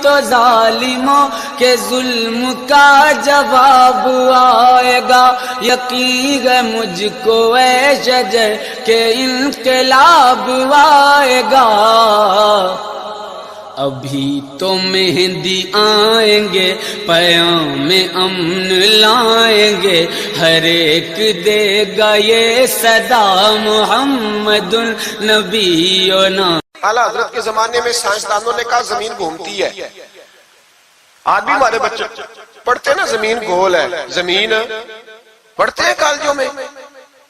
تو ظالموں کے ظلم کا جواب آئے گا، یقین ہے مجھ کو اے شجر کہ انقلاب آئے گا۔ ابھی تو مہدی آئیں گے، پیام امن لائیں گے، ہر ایک دے گا یہ صدا محمد النبینا۔ اعلیٰ حضرت کے زمانے میں سائنسدانوں نے کہا زمین گھومتی ہے، آج بھی ہمارے بچے پڑھتے نا زمین گول ہے، زمین پڑھتے ہیں کالجوں میں۔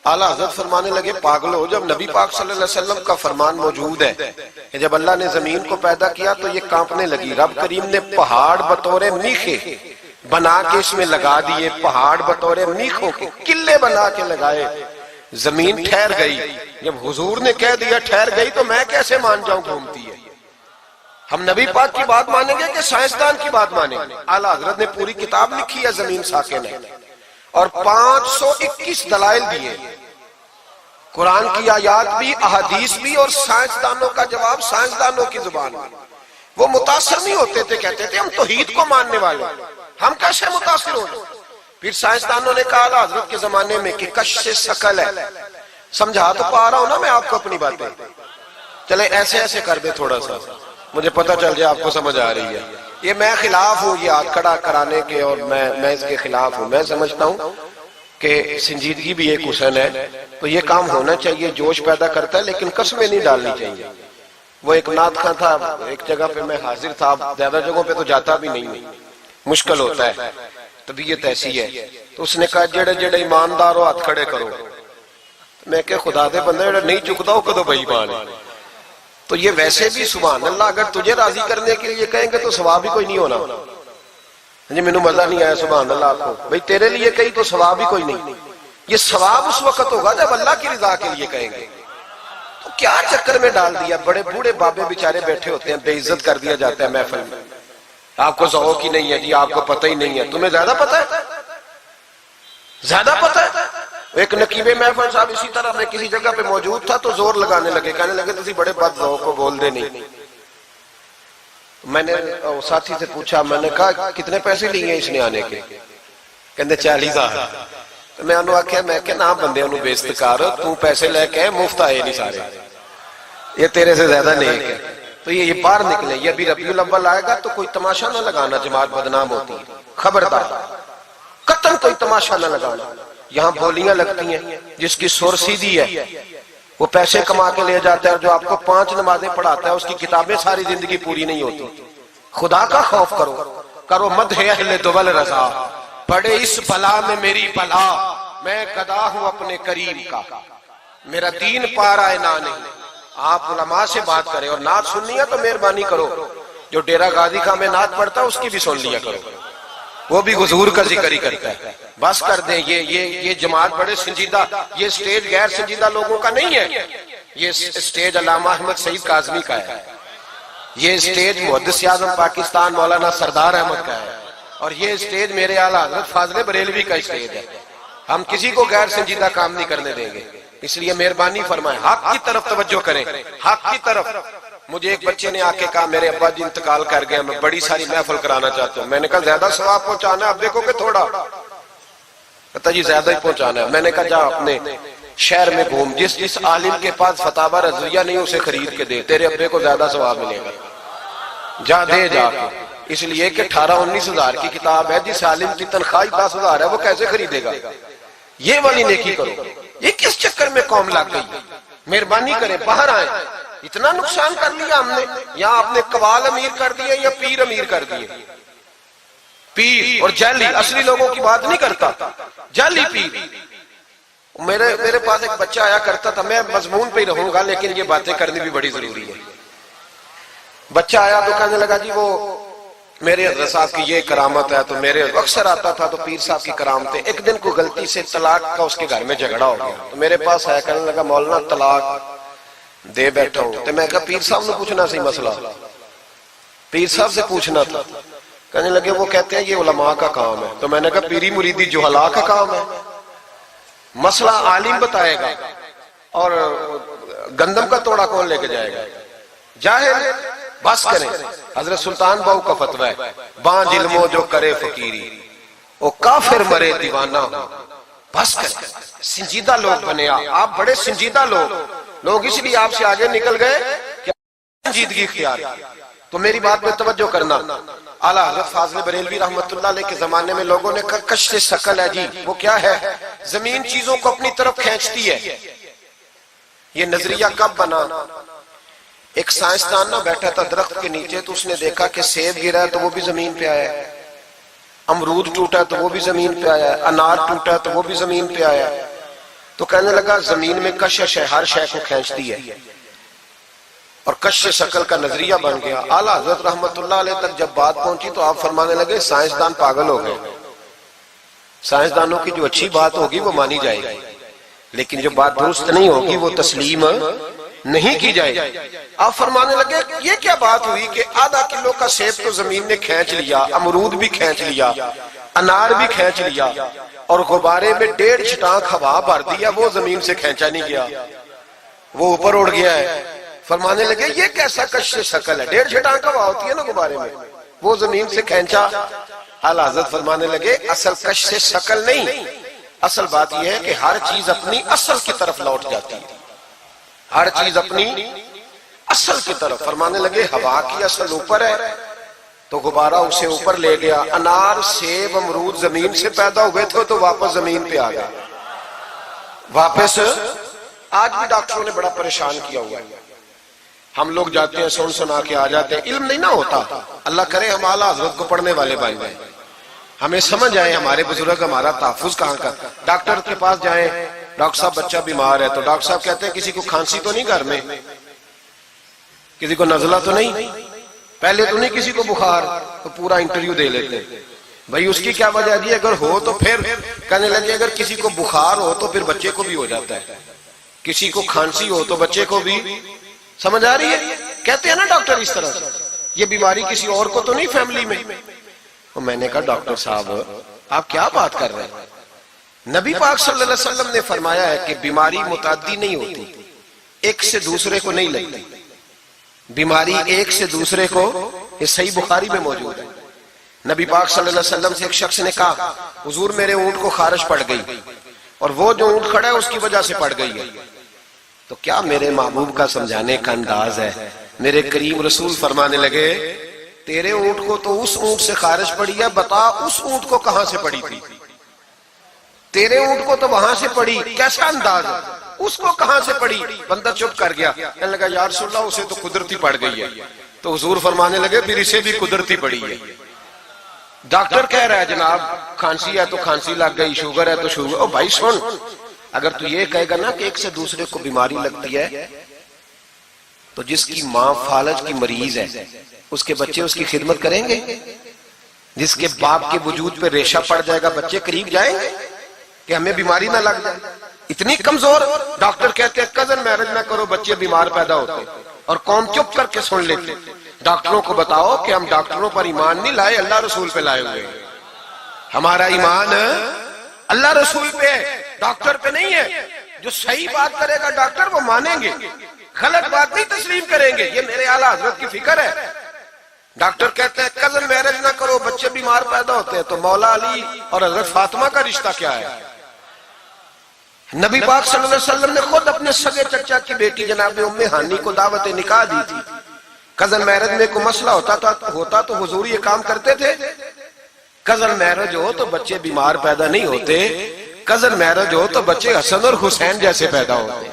اعلیٰ حضرت فرمانے لگے پاگلو، جب نبی پاک صلی اللہ علیہ وسلم کا فرمان موجود ہے کہ جب اللہ نے زمین کو پیدا کیا تو یہ کانپنے لگی، رب کریم نے پہاڑ بطور میخے بنا کے اس میں لگا دیے، پہاڑ بطور میخوں کے قلعے بنا کے لگائے، زمین ٹھہر گئی۔ جب حضور نے کہہ دیا ٹھہر گئی تو میں کیسے مان جاؤں گھومتی ہے؟ ہم نبی پاک کی بات مانیں گے کہ سائنسدان کی بات مانیں گے؟ اعلیٰ حضرت نے پوری کتاب لکھی ہے زمین ساکن ہے، اور 521 دلائل دیے، قرآن کی آیات بھی، احادیث بھی، اور سائنسدانوں کا جواب سائنسدانوں کی زبان میں۔ وہ متاثر نہیں ہوتے تھے، کہتے تھے ہم توحید کو ماننے والے، ہم کیسے متاثر ہو جائیں؟ پھر سائنسدانوں نے کہا اعلیٰ حضرت کے زمانے میں کہ کشش ثقل ہے، سمجھا تو پا رہا ہوں نا میں آپ کو اپنی باتیں، چلے ایسے ایسے کر دے تھوڑا سا، مجھے پتہ چل جائے آپ کو سمجھ آ رہی ہے۔ یہ میں خلاف ہوں یہ ہاتھ کھڑا کرانے کے، اور میں اس کے خلاف ہوں۔ میں سمجھتا ہوں کہ سنجیدگی بھی ایک حسن ہے، تو یہ کام ہونا چاہیے، جوش پیدا کرتا ہے، لیکن قسمیں نہیں ڈالنی چاہیے۔ وہ ایک نعت خواں تھا، ایک جگہ پہ میں حاضر تھا، زیادہ جگہوں پہ تو جاتا بھی نہیں ہوں، مشکل ہوتا ہے، طبیعت ایسی ہے۔ تو اس نے کہا جڑے جڑے ایماندار ہو ہاتھ کھڑے کرو۔ میں کہ خدا دے بندے جڑا نہیں چکتا ہو کدو بے ایمان ہے۔ تو یہ ویسے بھی سبحان اللہ اگر تجھے راضی کرنے کے لیے کہیں گے تو ثواب ہی کوئی نہیں ہونا۔ جی میں نے مزہ نہیں آیا سبحان اللہ آپ کو، بھئی تیرے لیے کہیں تو ثواب ہی کوئی نہیں۔ یہ ثواب اس وقت ہوگا جب اللہ کی رضا کے لیے کہیں گے۔ تو کیا چکر میں ڈال دیا، بڑے بوڑھے بابے بیچارے بیٹھے ہوتے ہیں، بے عزت کر دیا جاتا ہے محفل میں۔ آپ کو ذوق ہی نہیں ہے جی، آپ کو پتہ ہی نہیں ہے، تمہیں زیادہ پتہ ہے، زیادہ پتہ ہے۔ ایک نقیب محفل صاحب اسی طرح میں کسی جگہ پہ موجود تھا تو زور لگانے لگے، کہنے لگے تسی بڑے بد ذوق کو بول دے نہیں۔ میں نے ساتھی سے پوچھا، میں نے کہا کتنے پیسے لیے اس نے آنے کے؟ کہنے 40,000۔ میں انہوں آکھیا میں کہ نام بندے انہوں بے استقار، تو پیسے لے کے مفت آئے نہیں سارے، یہ تیرے سے زیادہ نیک ہے۔ تو یہ باہر نکلے، یہ ابھی ربیع الاول آئے گا تو کوئی تماشا نہ لگانا، جماعت بدنام ہوتی ہے، خبردار قطعاً کوئی تماشا نہ لگانا۔ یہاں بولیاں لگتی ہیں، جس کی سر سیدھی ہے وہ پیسے کما کے لے جاتا ہے، اور جو آپ کو 5 نمازیں پڑھاتا ہے اس کی کتابیں ساری زندگی پوری نہیں ہوتی۔ خدا کا خوف کرو مدح اہل دول رضا، پڑے اس بلا میں میری بلا، میں گدا ہوں اپنے کریم کا، میرا دین پارا نہ نہیں۔ آپ علماء سے بات کریں، اور نعت سننی ہے تو مہربانی کرو، جو ڈیرہ غازی خان میں نعت پڑھتا ہے اس کی بھی سن لیا کرو، وہ بھی حضور کا ذکر ہی کرتا ہے۔ بس کر دیں، یہ جماعت بڑے سنجیدہ، یہ سٹیج غیر سنجیدہ لوگوں کا نہیں ہے، یہ سٹیج علامہ احمد سعید کاظمی کا ہے، یہ سٹیج محدث اعظم پاکستان مولانا سردار احمد کا ہے، اور یہ سٹیج میرے اعلیٰ حضرت فاضل بریلوی کا سٹیج ہے۔ ہم کسی کو غیر سنجیدہ کام نہیں کرنے دیں گے، اس لیے مہربانی فرمائیں، حق کی طرف توجہ کریں، حق کی طرف۔ مجھے ایک بچے نے آ کے کہا میرے ابا جی انتقال کر گئے، میں بڑی ساری محفل کرانا چاہتا ہوں۔ میں نے کہا زیادہ ثواب پہنچانا ہے، اب دیکھو کہ تھوڑا، کہتا جی زیادہ ہی پہنچانا ہے۔ میں نے کہا جا اپنے شہر میں گھوم، جس عالم کے پاس فتاوی رضویہ نہیں اسے خرید کے دے، تیرے ابے کو زیادہ ثواب ملے گا، جا دے جا کے۔ اس لیے کہ 18-19 ہزار کی کتاب ہے، جس عالم کی تنخواہ 10,000 ہے وہ کیسے خریدے گا؟ یہ والی نیکی کرو۔ یہ کس چکر میں قوم لگ گئی؟ مہربانی کریں باہر آئیں، اتنا نقصان کر لیا ہم نے، یا آپ نے قوال امیر کر دیے یا پیر امیر کر دیے۔ پیر اور جعلی، اصلی لوگوں کی بات نہیں کرتا، جعلی پیر۔ میرے پاس ایک بچہ آیا کرتا تھا، میں مضمون پہ ہی رہوں گا لیکن یہ باتیں کرنی بھی بڑی ضروری ہے۔ بچہ آیا تو کہنے لگا جی وہ میرے حضرت صاحب کی یہ کرامت ہے، تو میرے اکثر آتا تھا تو پیر صاحب کی کرامتیں۔ ایک دن کو غلطی سے طلاق کا اس کے گھر میں جھگڑا ہو گیا، تو میرے پاس آیا، کہنے لگا مولانا طلاق دے بیٹھا ہوں۔ تو میں کہا پیر صاحب نے پوچھنا سی مسئلہ، پیر صاحب سے پوچھنا تھا۔ کہنے لگے وہ کہتے ہیں یہ علماء کا کام ہے۔ تو میں نے کہا پیری مریدی جہلاء کا کام ہے، مسئلہ عالم بتائے گا، اور گندم کا توڑا کون لے کے جائے گا؟ جاہل۔ بس کریں. حضرت سلطان باؤ کا فتویٰ ہے بانج علموں جو کرے فقیری وہ کافر مرے دیوانہ ہو. بس کریں. سنجیدہ لوگ بنے آپ بڑے سنجیدہ لوگ اس لیے آپ سے آگے نکل گئے کہ سنجیدگی اختیار. تو میری بات میں توجہ کرنا. اعلیٰ حضرت فاضل بریلوی رحمت اللہ علیہ کے زمانے میں لوگوں نے کہا کشف ثقل ہے جی. وہ کیا ہے؟ زمین چیزوں کو اپنی طرف کھینچتی ہے. یہ نظریہ کب بنا؟ ایک سائنسدان نہ بیٹھا تھا درخت کے نیچے تو اس نے دیکھا کہ سیب گرا ہے تو وہ بھی زمین پہ آیا ہے, امرود ٹوٹا تو وہ بھی زمین پہ آیا ہے, انار ٹوٹا تو وہ بھی زمین پہ آیا ہے. تو کہنے لگا زمین میں کشش ہے, ہر شے کو کھینچتی ہے, اور کشف ثقل کا نظریہ بن گیا. اعلیٰ حضرت رحمت اللہ علیہ تک جب بات پہنچی تو آپ فرمانے لگے سائنسدان پاگل ہو گئے. سائنسدانوں کی جو اچھی بات ہوگی وہ مانی جائے گی, لیکن جو بات درست نہیں ہوگی وہ تسلیم نہیں کی جائے گی. آپ فرمانے لگے یہ کیا بات ہوئی کہ آدھا کلو کا سیب تو زمین نے کھینچ لیا, امرود بھی کھینچ لیا, انار بھی کھینچ لیا, اور غبارے میں 1.5 چھٹانک ہوا بھر دیا, وہ زمین سے کھینچا نہیں گیا, وہ اوپر اڑ گیا ہے. فرمانے لگے یہ کیسا کشف ثقل ہے؟ 1.5 چھٹانک ہوا ہوتی ہے نا غبارے میں, وہ زمین سے کھینچا. اعلیٰ حضرت فرمانے لگے اصل کشف ثقل نہیں, اصل بات یہ ہے کہ ہر چیز اپنی اصل کی طرف لوٹ جاتی ہے, ہر چیز اپنی اصل کی طرف. فرمانے لگے ہوا کی اصل اوپر ہے تو غبارہ اسے اوپر لے گیا. انار سیب امرود زمین سے پیدا ہوئے تھے تو واپس زمین پہ آ گئے, واپس. آج بھی ڈاکٹروں نے بڑا پریشان کیا ہوا ہے. ہم لوگ جاتے ہیں سن سنا کے آ جاتے ہیں, علم نہیں نہ ہوتا. اللہ کرے ہم اعلیٰ حضرت کو پڑھنے والے بن جائیں, ہمیں سمجھ آئے ہمارے بزرگ ہمارا تحفظ کہاں کا. ڈاکٹر کے پاس جائیں, ڈاکٹر صاحب بچہ بیمار ہے تو ڈاکٹر صاحب کہتے ہیں کسی کو کھانسی تو نہیں گھر میں, کسی کو نزلہ تو نہیں, پہلے تو نہیں کسی کو بخار, تو پورا انٹرویو دے لیتے ہیں بھائی اس کی کیا وجہ جی, اگر ہو تو پھر کہنے لگے اگر کسی کو بخار ہو تو پھر بچے کو بھی ہو جاتا ہے, کسی کو کھانسی ہو تو بچے کو بھی. سمجھ آ رہی ہے؟ کہتے ہیں نا ڈاکٹر اس طرح سے, یہ بیماری کسی اور کو تو نہیں فیملی میں. میں نے کہا ڈاکٹر صاحب آپ کیا بات کر رہے ہیں؟ نبی پاک صلی اللہ علیہ وسلم نے فرمایا ہے کہ بیماری متعدی نہیں ہوتی, ایک سے دوسرے کو نہیں لگتی. بیماری ایک سے دوسرے کو, یہ صحیح بخاری میں موجود ہے. نبی پاک صلی اللہ علیہ وسلم سے ایک شخص نے کہا حضور میرے اونٹ کو خارش پڑ گئی, اور وہ جو اونٹ کھڑا ہے اس کی وجہ سے پڑ گئی ہے. تو کیا میرے محبوب کا سمجھانے کا انداز ہے؟ میرے کریم رسول فرمانے لگے تیرے اونٹ کو تو اس اونٹ سے خارش پڑی ہے, بتا اس اونٹ کو کہاں سے پڑی تھی؟ تیرے اونٹ کو تو وہاں سے پڑی, کیسا انداز ہے, اس کو کہاں سے پڑی؟ بندہ چپ کر گیا, کہنے لگا یا رسول اللہ اسے تو قدرتی پڑ گئی ہے. تو حضور فرمانے لگے پھر اسے بھی قدرتی پڑی ہے. ڈاکٹر کہہ رہا ہے جناب کھانسی ہے تو کھانسی لگ گئی, شوگر ہے تو شوگر. او بھائی سن, اگر تو یہ کہے گا نا کہ ایک سے دوسرے کو بیماری لگتی ہے تو جس کی ماں فالج کی مریض ہے اس کے بچے اس کی خدمت کریں گے؟ جس کے باپ کے وجود پہ ریشہ پڑ جائے گا بچے قریب جائیں گے کہ ہمیں بیماری نہ لگ جائے؟ اتنی کمزور. ڈاکٹر کہتے ہیں کزن میرج نہ کرو بچے بیمار پیدا ہوتے, اور قوم چپ کر کے سن لیتے. ڈاکٹروں کو بتاؤ کہ ہم ڈاکٹروں پر ایمان نہیں لائے, اللہ رسول پہ لائے ہوئے. ہمارا ایمان اللہ رسول پہ ہے, ڈاکٹر پہ نہیں ہے. جو صحیح بات کرے گا ڈاکٹر وہ مانیں گے, غلط بات نہیں تسلیم کریں گے. یہ میرے اعلیٰ حضرت کی فکر ہے. ڈاکٹر کہتے ہیں کزن میرج نہ کرو بچے بیمار پیدا ہوتے ہیں, تو مولا علی اور حضرت فاطمہ کا رشتہ کیا ہے؟ نبی پاک صلی اللہ علیہ وسلم نے خود اپنے سگے چچا کی بیٹی جناب ام ہانی کو دعوت نکاح دی تھی. کزن میرج میں کوئی مسئلہ ہوتا تو حضور یہ کام کرتے تھے. کزن میرج ہو تو بچے بیمار پیدا نہیں ہوتے, کزن میرج ہو تو بچے حسن اور حسین جیسے پیدا ہوتے.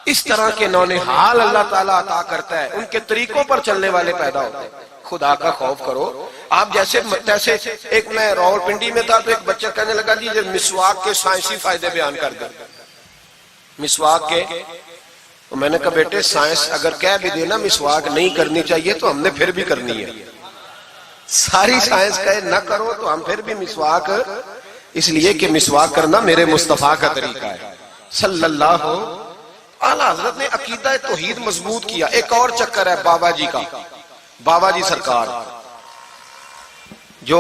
اس طرح کے نونہال اللہ تعالیٰ عطا کرتا ہے, ان کے طریقوں پر چلنے والے پیدا ہوتے ہیں. خدا کا خوف کرو. آپ جیسے ایک میں راول پنڈی میں تھا تو ایک بچہ کہنے لگا جی مسواک کے سائنسی فائدے بیان کر دیں. مسواک کے, تو میں نے کہا بیٹے سائنس اگر کہہ بھی دینا مسواک نہیں کرنی چاہیے تو ہم نے پھر بھی کرنی ہے. ساری سائنس کہے نہ کرو تو ہم پھر بھی مسواک, اس لیے کہ مسواک کرنا میرے مصطفیٰ کا طریقہ ہے صلی اللہ. اعلیٰ حضرت نے عقیدہ توحید مضبوط کیا. ایک اور چکر ہے بابا جی کا. بابا جی سرکار جو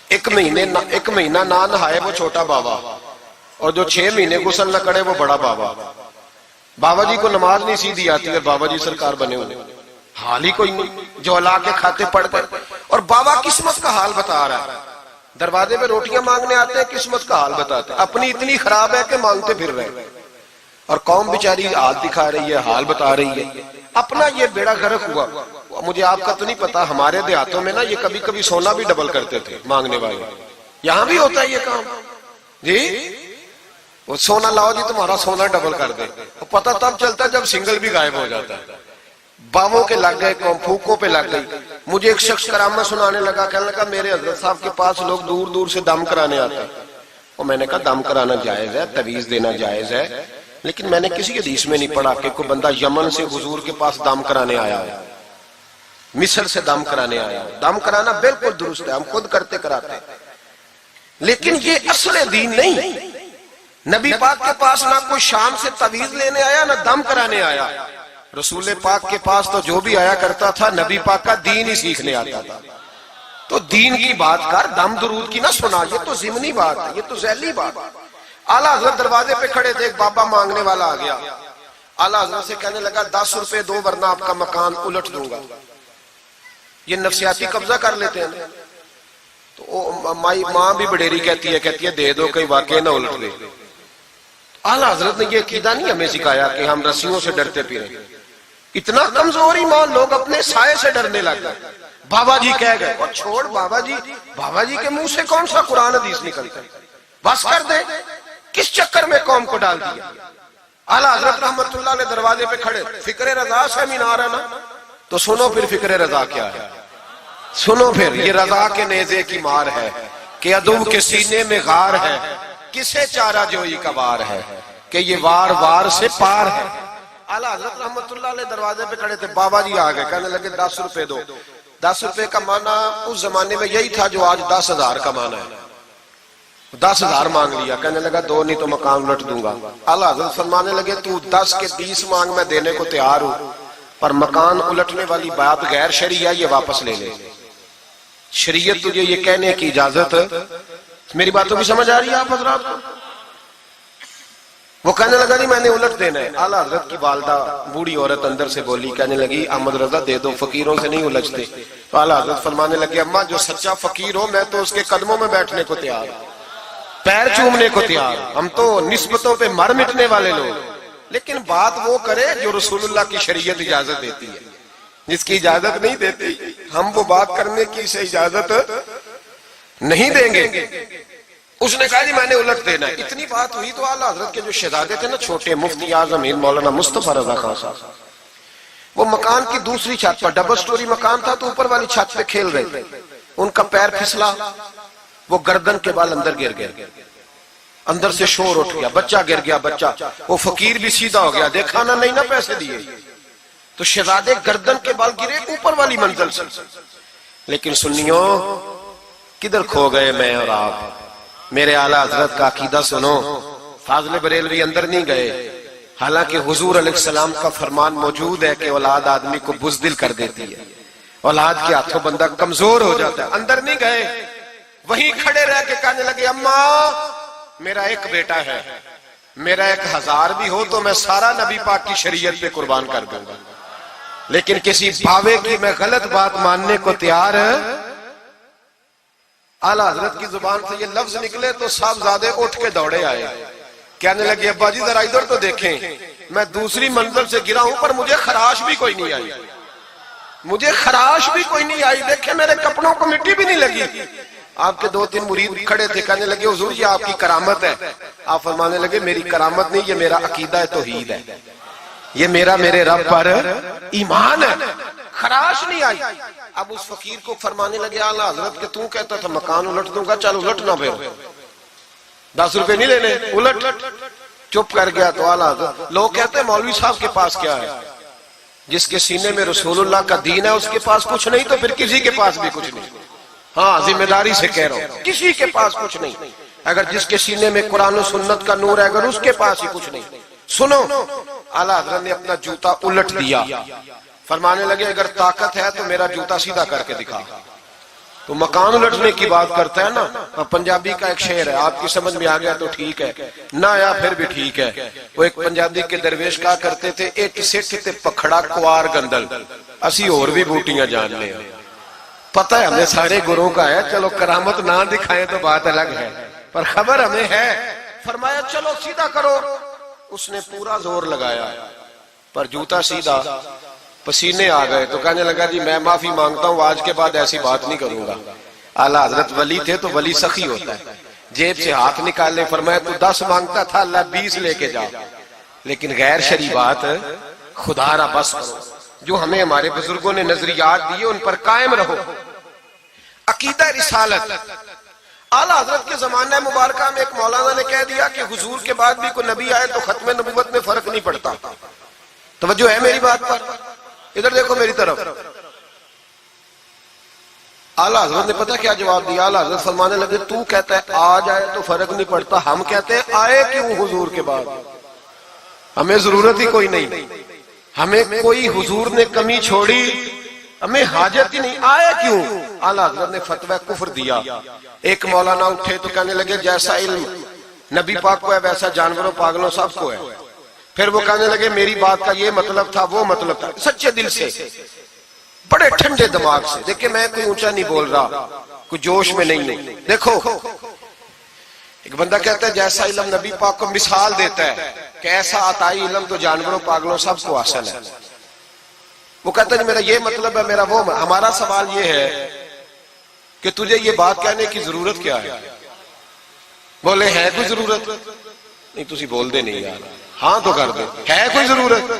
ایک مہینہ نہ نہائے وہ چھوٹا بابا, اور جو 6 مہینے غسل نہ کرے وہ بڑا بابا. بابا جی کو نماز نہیں سیدھی آتی اور بابا جی سرکار بنے ہوئے. حال ہی کوئی نہیں، جو لا کے کھاتے پڑ گئے. اور بابا قسمت کا حال بتا رہا ہے. دروازے پہ روٹیاں مانگنے آتے ہیں، قسمت کا حال بتاتے ہیں. اپنی اتنی خراب ہے کہ مانگتے پھر رہے ہیں. اور قوم بیچاری حال دکھا رہی ہے، حال بتا رہی ہے. اپنا یہ بیڑا غرق ہوا. مجھے آپ کا تو نہیں پتا، ہمارے دیہاتوں میں نا یہ کبھی کبھی سونا بھی ڈبل کرتے تھے مانگنے والے. یہاں بھی ہوتا ہے یہ کام جی. وہ سونا لاؤ جی تمہارا سونا ڈبل کر دے. پتہ تب چلتا ہے جب سنگل بھی غائب ہو جاتا ہے. باووں کے لگ گئے، پھوکوں پہ لگ گئی. مجھے ایک شخص کرامت سنانے لگا، کہنے لگا میرے حضرت صاحب کے پاس لوگ دور دور سے دم کرانے آتے ہیں. اور میں نے کہا دم کرانا جائز ہے، تویز دینا جائز ہے، لیکن میں نے کسی حدیث میں نہیں پڑھا کہ کوئی بندہ یمن سے حضور کے پاس دم کرانے آیا ہے، مصر سے دم کرانے آیا ہے. دم کرانا بالکل درست ہے، ہم خود کرتے کراتے ہیں، لیکن یہ اصل دین نہیں. نبی پاک کے پاس نہ کوئی شام سے تویز لینے آیا نہ دم کرانے آیا. رسول پاک کے پاس تو جو بھی آیا کرتا تھا نبی پاک کا دین ہی سیکھنے آتا تھا. تو دین کی بات کر، دم درود کی نہ سنا. یہ تو ضمنی بات ہے، یہ تو ذیلی بات ہے. اعلیٰ حضرت دروازے پہ کھڑے تھے، ایک بابا مانگنے والا آ گیا. اعلیٰ حضرت سے کہنے لگا 10 روپے دو ورنہ آپ کا مکان الٹ دوں گا. یہ نفسیاتی قبضہ کر لیتے ہیں. تو ماں بھی بڑیری کہتی ہے دے دو کہیں واقعی نہ الٹ دے. اعلیٰ حضرت نے یہ عقیدہ نہیں ہمیں سکھایا کہ ہم رسیوں سے ڈرتے پھریں. اتنا کمزور ایمان، لوگ اپنے سائے سے ڈرنے لگ گئے. بابا جی کہہ گئے، اور چھوڑ بابا جی کے منہ سے کون سا قرآن حدیث نکلتا ہے، بس کر دے. کس چکر میں قوم کو ڈال دیا. اعلیٰ حضرت رحمت اللہ علیہ دروازے پہ کھڑے. فکر رضا سے مینار ہے نا، تو سنو پھر فکر رضا کیا ہے. سنو پھر، یہ رضا کے نیزے کی مار ہے کہ عدو کے سینے میں غار ہے، کسے چارہ جوئی کا وار ہے کہ یہ وار وار سے پار ہے. اعلیٰ حضرت رحمت اللہ علیہ دروازے پہ کھڑے تھے. بابا جی آ گئے، کہنے لگے 10 روپے دو. 10 روپے کا معنی اس زمانے میں یہی تھا جو آج 10,000 کا معنی ہے. 10,000 مانگ لیا. کہنے لگا دو نہیں تو مکان الٹ دوں گا. اعلیٰ حضرت فرمانے لگے تو 10 کے 20 مانگ، میں دینے کو تیار ہوں، پر مکان الٹنے والی بات غیر شرعی ہے، یہ واپس لے لے. شریعت تجھے یہ کہنے کی اجازت. میری باتوں کی سمجھ آ رہی ہے آپ حضرات کو؟ وہ کہنے لگا جی میں نے الٹ دینا ہے. اعلیٰ حضرت کی والدہ بوڑھی عورت اندر سے بولی، کہنے لگی احمد رضا دے دو، فقیروں سے نہیں الجھتے. تو اعلیٰ حضرت فرمانے لگے اماں جو سچا فقیر ہو میں تو اس کے قدموں میں بیٹھنے کو تیار، پیر چومنے کو تیار. ہم تو نسبتوں پہ مر مٹنے والے لوگ. لیکن بات وہ کرے جو رسول اللہ کی شریعت اجازت دیتی ہے. جس کی اجازت نہیں دیتی ہم وہ بات کرنے کی اسے اجازت نہیں دیں گے. اس نے کہا جی میں نے الٹ دینا ہے. اتنی بات ہوئی تو اعلیٰ حضرت کے جو شہزادے تھے نا چھوٹے، مفتی اعظم ہند مولانا مصطفیٰ رضا خان صاحب، وہ مکان کی دوسری چھت پر، ڈبل سٹوری مکان تھا تو اوپر والی چھت پہ کھیل رہے تھے. ان کا پیر پھسلا، وہ گردن کے بال اندر گر گئے. اندر سے شور اٹھ گیا، بچہ گر گیا. بچہ وہ فقیر بھی سیدھا ہو گیا، دیکھا نہ نہیں نا پیسے دیے. تو شہزادے گردن کے بال گرے اوپر والی منزل سے. لیکن سنیوں کدھر کھو گئے میں اور آپ. میرے اعلیٰ حضرت کا عقیدہ سنو. فاضل بریلوی اندر نہیں گئے، حالانکہ حضور علیہ السلام کا فرمان موجود ہے کہ اولاد آدمی کو بزدل کر دیتی ہے، اولاد کے ہاتھوں بندہ کمزور ہو جاتا ہے. اندر نہیں گئے، وہیں کھڑے رہ کے کہنے لگے اماں میرا ایک بیٹا ہے، میرا 1,000 بھی ہو تو میں سارا نبی پاک کی شریعت پہ قربان کر دوں گا، لیکن کسی بھاوے کی میں غلط بات ماننے کو تیار. اعلیٰ حضرت کی زبان سے یہ لفظ نکلے تو صاحبزادے اٹھ کے دوڑے آئے. کہنے لگے ابا جی ذرا ادھر تو دیکھیں، میں دوسری منزل سے گرا ہوں پر مجھے خراش بھی کوئی نہیں آئی، مجھے خراش بھی کوئی نہیں آئی. دیکھیں میرے کپڑوں کو مٹی بھی نہیں لگی. آپ کے 2-3 مرید کھڑے تھے، کہنے لگے حضور یہ آپ کی کرامت ہے. آپ فرمانے لگے میری کرامت نہیں، یہ میرا عقیدہ توحید ہے، یہ میرا میرے رب پر ایمان ہے. خراش نہیں آئی. اب اس فقیر کو فرمانے لگے اعلیٰ حضرت کہ تو کہتا تھا مکان الٹ دوں گا، چل الٹ نہ پھر 10 روپے نہیں لینے، الٹ. چپ کر گیا. تو اعلیٰ حضرت، لوگ کہتے ہیں مولوی صاحب کے پاس کیا ہے؟ جس کے سینے میں رسول اللہ کا دین ہے اس کے پاس کچھ نہیں تو پھر کسی کے پاس بھی کچھ نہیں. ہاں ذمہ داری سے کہہ رہا ہوں، کسی کے پاس کچھ نہیں. اگر جس کے سینے میں قرآن و سنت کا نور ہے اگر اس کے پاس ہی کچھ نہیں. سنو، اعلیٰ حضرت نے اپنا جوتا الٹ دیا. فرمانے لگے اگر طاقت ہے تو میرا جوتا سیدھا کر کے دکھا. تو مکان الٹنے کی بات کرتا ہے نا، پنجابی کا ایک شعر ہے، آپ کی سمجھ میں آ گیا تو ٹھیک ہے، نہ آیا پھر بھی ٹھیک ہے. وہ ایک پنجابی کے درویش کہا کرتے تھے ایک سٹھ تے پکھڑا کوار گندل. اسی اور بھی بوٹیاں جان لیں. پتہ ہے ہمیں سارے گروہوں کا ہے, چلو کرامت نہ دکھائیں تو بات الگ ہے, پر خبر ہمیں ہے. فرمایا چلو سیدھا کرو. اس نے پورا زور لگایا پر جوتا سیدھا, پسینے آ گئے تو کہنے لگا جی میں معافی مانگتا ہوں, آج کے بعد ایسی بات نہیں کروں گا. اعلیٰ حضرت ولی تھے تو ولی سخی ہوتا ہے, جیب سے ہاتھ نکالنے. فرمایا تو 10 مانگتا تھا, اللہ 20 لے کے جا, لیکن غیر شرعی بات خدا را بس کرو. جو ہمیں ہمارے بزرگوں نے نظریات دیے ان پر قائم رہو. عقیدہ رسالت. اعلیٰ حضرت کے زمانہ مبارکہ میں ایک مولانا نے کہہ دیا کہ حضور کے بعد بھی کوئی نبی آئے تو ختم نبوت میں فرق نہیں پڑتا. توجہ ہے میری بات پر؟ ادھر دیکھو میری طرف. اعلیٰ حضرت نے پتہ کیا جواب دیا؟ اعلیٰ حضرت فرمانے لگے تو کہتا ہے آ جائے تو فرق نہیں پڑتا, ہم کہتے ہیں آئے کیوں حضور کے بعد؟ ہمیں ضرورت ہی کوئی نہیں, ہمیں کوئی حضور نے کمی چھوڑی, ہمیں حاجت ہی نہیں, آئے کیوں؟ اعلیٰ حضرت نے فتویٰ کفر دیا. ایک مولانا اٹھے تو کہنے لگے جیسا علم نبی پاک کو ہے ویسا جانوروں پاگلوں سب کو ہے. پھر وہ کہنے لگے میری بات کا یہ مطلب تھا وہ مطلب تھا, سچے دل سے بڑے ٹھنڈے دماغ سے. دیکھیں میں کوئی اونچا نہیں بول رہا, کوئی جوش میں نہیں ہوں. دیکھو ایک بندہ کہتا ہے جیسا علم نبی پاک کو مثال دیتا ہے کہ ایسا عطائی علم تو جانوروں پاگلوں سب کو حاصل ہے. وہ کہتا ہے میرا یہ مطلب ہے, میرا وہ. ہمارا سوال یہ ہے کہ تجھے یہ بات کہنے کی ضرورت کیا ہے؟ بولے ہے کوئی ضرورت؟ نہیں تسی بول دے نہیں یار, ہاں تو کر دے, ہے کوئی ضرورت؟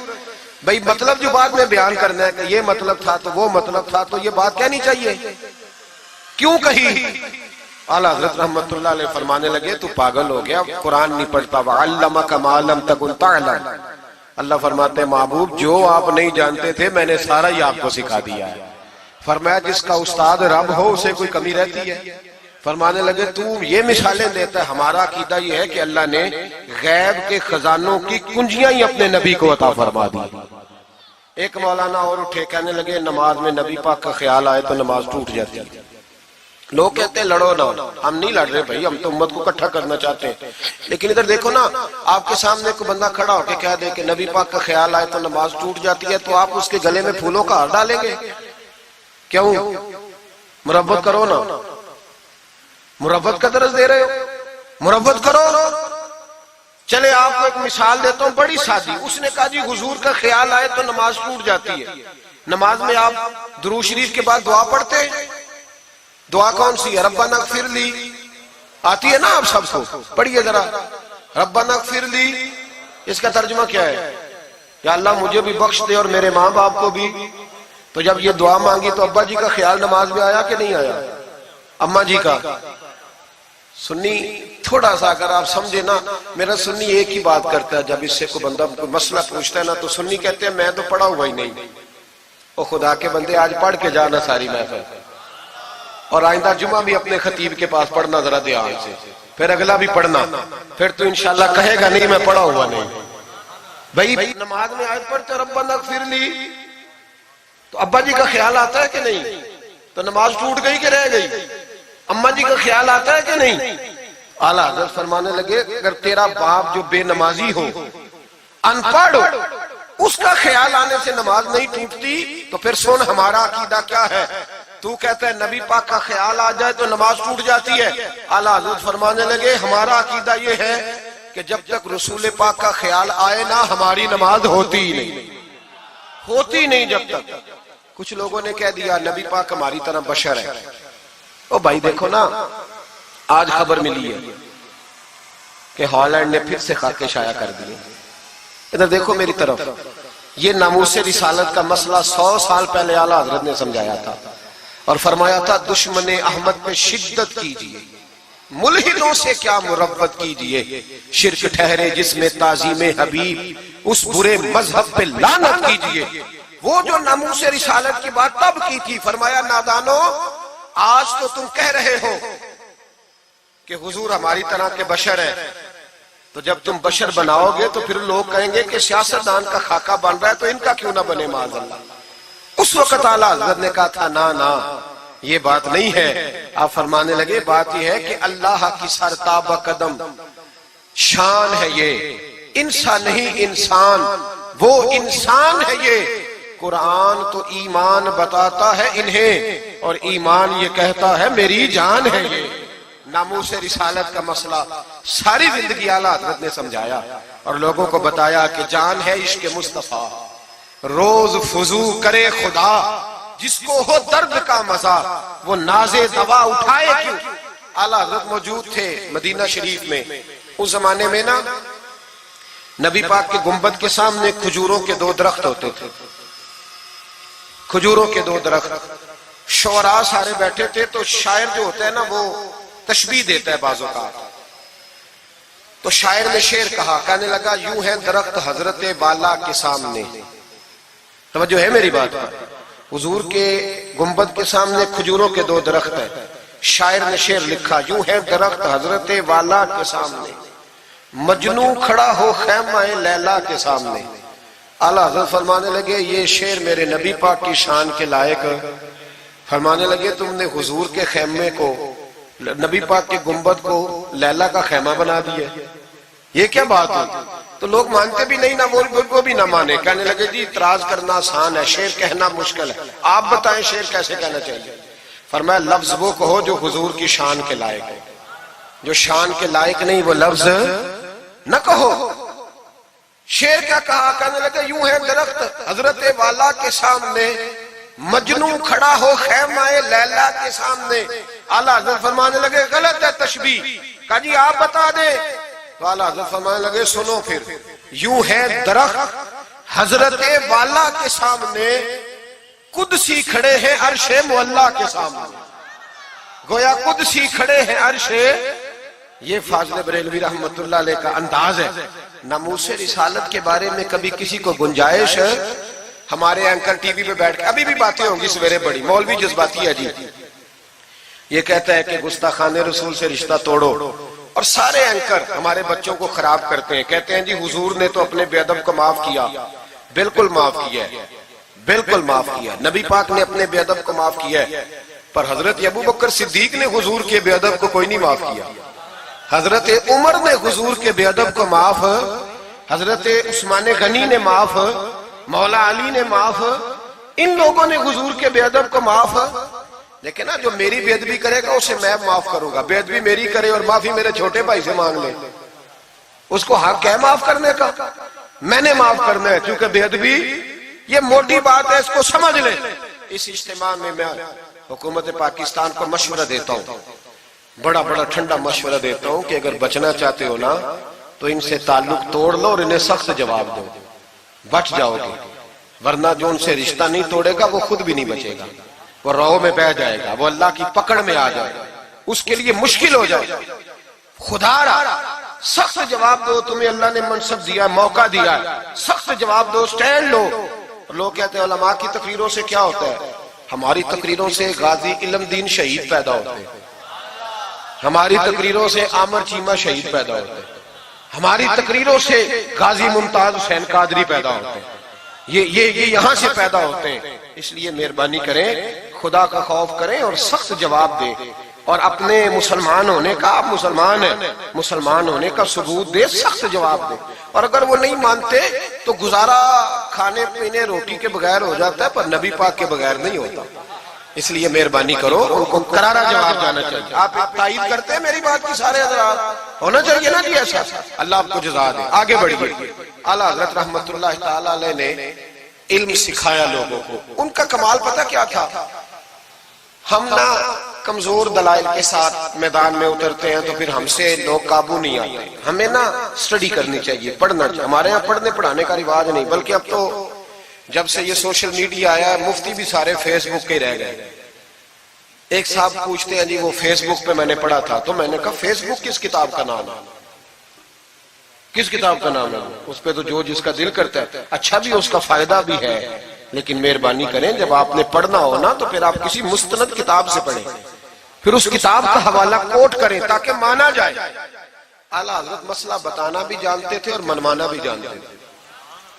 بھئی مطلب جو بات میں بیان کرنا ہے کہ یہ مطلب تھا تو وہ مطلب تھا, تو یہ بات کہنی چاہیے. کیوں کہی؟ اعلیٰ حضرت رحمت اللہ علیہ فرمانے لگے تو پاگل ہو گیا, قرآن نہیں پڑھتا. وَعَلَّمَكَ مَا لَمْ تَكُنْ تَعْلَمْ. اللہ فرماتے ہیں محبوب جو آپ نہیں جانتے تھے میں نے سارا ہی آپ کو سکھا دیا ہے. فرمایا جس کا استاد رب ہو اسے کوئی کمی رہتی ہے؟ فرمانے لگے تو یہ مثالیں دیتا ہے, ہمارا عقیدہ یہ ہے کہ اللہ نے غیب کے خزانوں کی کنجیاں ہی اپنے نبی کو عطا فرما دی. ایک مولانا اور اٹھے کہنے لگے نماز میں نبی پاک کا خیال آئے تو نماز ٹوٹ جاتی ہے. لوگ کہتے ہیں لڑو نہ, ہم نہیں لڑ رہے بھائی, ہم تو امت کو اکٹھا کرنا چاہتے ہیں. لیکن ادھر دیکھو نا, آپ کے سامنے کوئی بندہ کھڑا ہو کے کہہ دے کہ نبی پاک کا خیال آئے تو نماز ٹوٹ جاتی ہے, تو آپ اس کے گلے میں پھولوں کا ہار ڈالیں گے؟ کیوں؟ مربت کرو نا, مربت کا درس دے رہے ہو, مربت کرو. چلے آپ کو ایک مثال دیتا ہوں بڑی سادی. اس نے کہا جی حضور کا خیال آئے تو نماز ٹوٹ جاتی ہے. نماز میں آپ درود شریف کے بعد دعا پڑھتے ہیں, دعا کون سی ہے؟ ربنا اغفر لی آتی ہے نا آپ سب کو, پڑھیے ذرا ربنا اغفر لی. اس کا ترجمہ کیا ہے؟ یا اللہ مجھے بھی بخش دے اور میرے ماں باپ کو بھی. تو جب یہ دعا مانگی تو ابا جی کا خیال نماز میں آیا کہ نہیں آیا؟ اماں جی کا. سنی تھوڑا سا اگر آپ سمجھے نا, میرا سنی ایک ہی بات کرتا ہے, جب اس سے کوئی بندہ کوئی مسئلہ پوچھتا ہے نا تو سنی کہتے ہیں میں تو پڑھا ہوا ہی نہیں. او خدا کے بندے آج پڑھ کے جانا ساری محفل, اور آئندہ جمعہ بھی اپنے خطیب کے پاس پڑھنا ذرا دھیان سے, پھر اگلا بھی پڑھنا, پھر تو انشاءاللہ کہے گا نہیں میں پڑھا ہوا نہیں. بھائی نماز میں آیت پڑھتے ربنا اغفر لی, تو ابا جی کا خیال آتا ہے کہ نہیں؟ تو نماز ٹوٹ گئی کہ رہ گئی؟ اماں جی کا خیال آتا ہے کہ نہیں؟ اعلیٰ حضرت فرمانے لگے اگر تیرا باپ جو بے نمازی ہو, ان پڑھ, اس کا خیال آنے سے نماز نہیں ٹوٹتی, تو پھر سن ہمارا عقیدہ کیا ہے. تو کہتا ہے نبی پاک کا خیال آ جائے تو نماز ٹوٹ جاتی ہے. اعلیٰ حضرت فرمانے لگے ہمارا عقیدہ یہ ہے کہ جب تک رسول پاک کا خیال آئے نا ہماری نماز ہوتی ہی نہیں, ہوتی نہیں جب تک. کچھ لوگوں نے کہہ دیا نبی پاک ہماری طرح بشر ہے. او بھائی دیکھو نا, آج خبر ملی ہے کہ ہالینڈ نے پھر سے خاکے شائع کر دیے. ادھر دیکھو میری طرف, یہ ناموس رسالت کا مسئلہ 100 سال پہلے اعلیٰ حضرت نے سمجھایا تھا اور فرمایا تھا دشمن احمد پہ شدت کیجئے, ملحدوں سے کیا مربت کیجئے, شرک ٹھہرے جس میں تعظیم حبیب, اس برے مذہب پہ لعنت کیجئے. وہ جو ناموس رسالت کی بات تب کی تھی, فرمایا نادانو آج تو تم کہہ رہے ہو کہ حضور ہماری طرح کے بشر ہیں, تو جب تم بشر بناؤ گے تو پھر لوگ کہیں گے کہ سیاستدان کا خاکہ بن رہا ہے تو ان کا کیوں نہ بنے معاذ اللہ. اس وقت اعلیٰ حضرت نے کہا تھا نا یہ بات نہیں ہے. آپ فرمانے لگے بات یہ ہے کہ اللہ کی سرتاب قدم شان ہے, یہ انسان نہیں انسان, وہ انسان ہے یہ, قرآن تو ایمان بتاتا ہے انہیں اور ایمان یہ کہتا ہے میری جان ہے یہ. ناموس رسالت کا مسئلہ ساری زندگی اعلیٰ حضرت نے سمجھایا اور لوگوں کو بتایا کہ جان ہے عشق مصطفیٰ. روز فضو کرے خدا جس کو ہو درد کا مزہ وہ ناز دوا اٹھائے کیوں. اعلیٰ حضرت موجود تھے مدینہ شریف میں. اس زمانے میں نا نبی پاک کے گنبد کے سامنے کھجوروں کے 2 درخت ہوتے تھے. کھجوروں کے 2 درخت. شعراء سارے بیٹھے تھے تو شاعر جو ہوتا ہے نا وہ تشبیہ دیتا ہے بعض اوقات. تو شاعر نے شعر کہا, کہنے لگا یوں ہے درخت حضرت والا کے سامنے. توجہ ہے میری بات پر. حضور کے گنبد کے سامنے کھجوروں کے 2 درخت ہیں. شاعر نے شعر لکھا یوں ہے درخت حضرت والا کے سامنے مجنوں کھڑا ہو خیمہ لیلا کے سامنے. اعلیٰ حضرت فرمانے لگے یہ شعر میرے نبی پاک کی شان کے لائق. فرمانے لگے تم نے حضور کے خیمے کو, نبی پاک کے گنبد کو لیلا کا خیمہ بنا دیا, یہ کیا بات ہوئی؟ تو لوگ مانتے بھی نہیں, نہ وہ بھی نہ مانے. کہنے لگے جی اعتراض کرنا آسان ہے, شعر کہنا مشکل ہے, آپ بتائیں شعر کیسے کہنا چاہیے. فرمایا لفظ وہ کہو جو حضور کی شان کے لائق ہے, جو شان کے لائق نہیں وہ لفظ نہ کہو. شعر کیا کہا؟ کہنے لگے یوں ہے درخت حضرت والا کے سامنے مجنوں کھڑا ہو خیمہ لیلا کے سامنے. اعلیٰ حضرت فرمانے لگے غلط ہے تشبیہ. کہا جی آپ بتا دیں. تو اعلیٰ حضرت فرمانے لگے سنو پھر, یوں ہے درخت حضرت والا کے سامنے قدسی کھڑے ہیں عرش معلا کے سامنے. گویا قدسی کھڑے ہیں عرش. یہ فاضل بریلوی رحمت اللہ علیہ کا انداز ہے. ناموس رسالت کے بارے میں کبھی کسی کو گنجائش, ہمارے اینکر ٹی وی پہ بیٹھ کے ابھی بھی باتیں ہوں گی سویرے بڑی, مولوی جذباتی ہے جی, یہ کہتا ہے کہ گستاخان رسول سے رشتہ توڑو, اور سارے اینکر ہمارے بچوں کو خراب کرتے ہیں. کہتے ہیں جی حضور نے تو اپنے بے ادب کو معاف کیا. بالکل معاف کیا ہے, بالکل معاف کیا. نبی پاک نے اپنے بے ادب کو معاف کیا ہے, پر حضرت ابو بکر صدیق نے حضور کے بے ادب کو کوئی نہیں معاف کیا. حضرت عمر نے حضور کے بے ادب کو معاف, حضرت عثمان غنی نے معاف, مولا علی نے معاف, ان لوگوں نے حضور کے بے ادب کو معاف. لیکن جو میری بے ادبی کرے گا اسے میں معاف کروں گا. بے ادبی میری کرے اور معافی میرے چھوٹے بھائی سے مانگ لے, اس کو حق ہے معاف کرنے کا, میں نے معاف کرنا ہے. کیونکہ بے ادبی یہ موٹی بات ہے, اس کو سمجھ لیں. اس اجتماع میں میں حکومت پاکستان کو مشورہ دیتا ہوں, بڑا بڑا ٹھنڈا مشورہ دیتا ہوں کہ اگر بچنا چاہتے ہو نا تو ان سے تعلق توڑ لو اور انہیں سخت جواب دو, بچ جاؤ گے. ورنہ جو ان سے رشتہ نہیں توڑے گا وہ خود بھی نہیں بچے گا, وہ راہوں میں بہ جائے گا, وہ اللہ کی پکڑ میں آ جائے گا, اس کے لیے مشکل ہو جائے. خدا را سخت جواب دو, تمہیں اللہ نے منصب دیا, موقع دیا, سخت جواب دو, سٹینڈ لو. لوگ کہتے ہیں علماء کی تقریروں سے کیا ہوتا ہے؟ ہماری تقریروں سے غازی علم دین شہید پیدا ہوتے ہیں, ہماری تقریروں سے عامر چیمہ شہید پیدا ہوتے ہیں, ہماری تقریروں سے غازی ممتاز حسین قادری پیدا ہوتے ہیں, یہ یہاں سے پیدا ہوتے ہیں. اس لیے مہربانی کریں, خدا کا خوف کریں اور سخت جواب دیں, اور اپنے مسلمان ہونے کا, آپ مسلمان ہیں, مسلمان ہونے کا ثبوت دے, سخت جواب دے. اور اگر وہ نہیں مانتے تو گزارا کھانے پینے روٹی کے بغیر ہو جاتا ہے, پر نبی پاک کے بغیر نہیں ہوتا. اس لیے مہربانی کرو, ان کو کرارا جواب جانا چاہیے. آپ تائید کرتے ہیں میری بات کی سارے حضرات؟ ہونا چاہیے نا جی ایسا. اللہ آپ کو جزا دے. آگے بڑھیے. اعلیٰ حضرت رحمت اللہ تعالی علیہ نے علم سکھایا لوگوں کو. ان کا کمال پتہ کیا تھا؟ ہم نہ کمزور دلائل کے ساتھ میدان میں اترتے ہیں تو پھر ہم سے لوگ قابو نہیں آتے. ہمیں نا سٹڈی کرنی چاہیے, پڑھنا چاہیے. ہمارے یہاں پڑھنے پڑھانے کا رواج نہیں, بلکہ اب تو جب سے یہ سوشل میڈیا آیا ہے مفتی بھی سارے فیس بک کے رہ گئے. ایک صاحب پوچھتے ہیں جی وہ فیس بک پہ میں نے پڑھا تھا, تو میں نے کہا فیس بک کس کتاب کا نام ہے؟ کس کتاب کا نام ہے؟ اس پہ تو جو جس کا دل کرتا ہے. اچھا بھی, اس کا فائدہ بھی ہے, لیکن مہربانی کریں جب آپ نے پڑھنا ہو نا تو پھر آپ کسی مستند کتاب سے پڑھیں, پھر اس کتاب کا حوالہ کوٹ کریں تاکہ مانا جائے. اعلیٰ حضرت مسئلہ بتانا بھی جانتے تھے اور منوانا بھی جانتے تھے.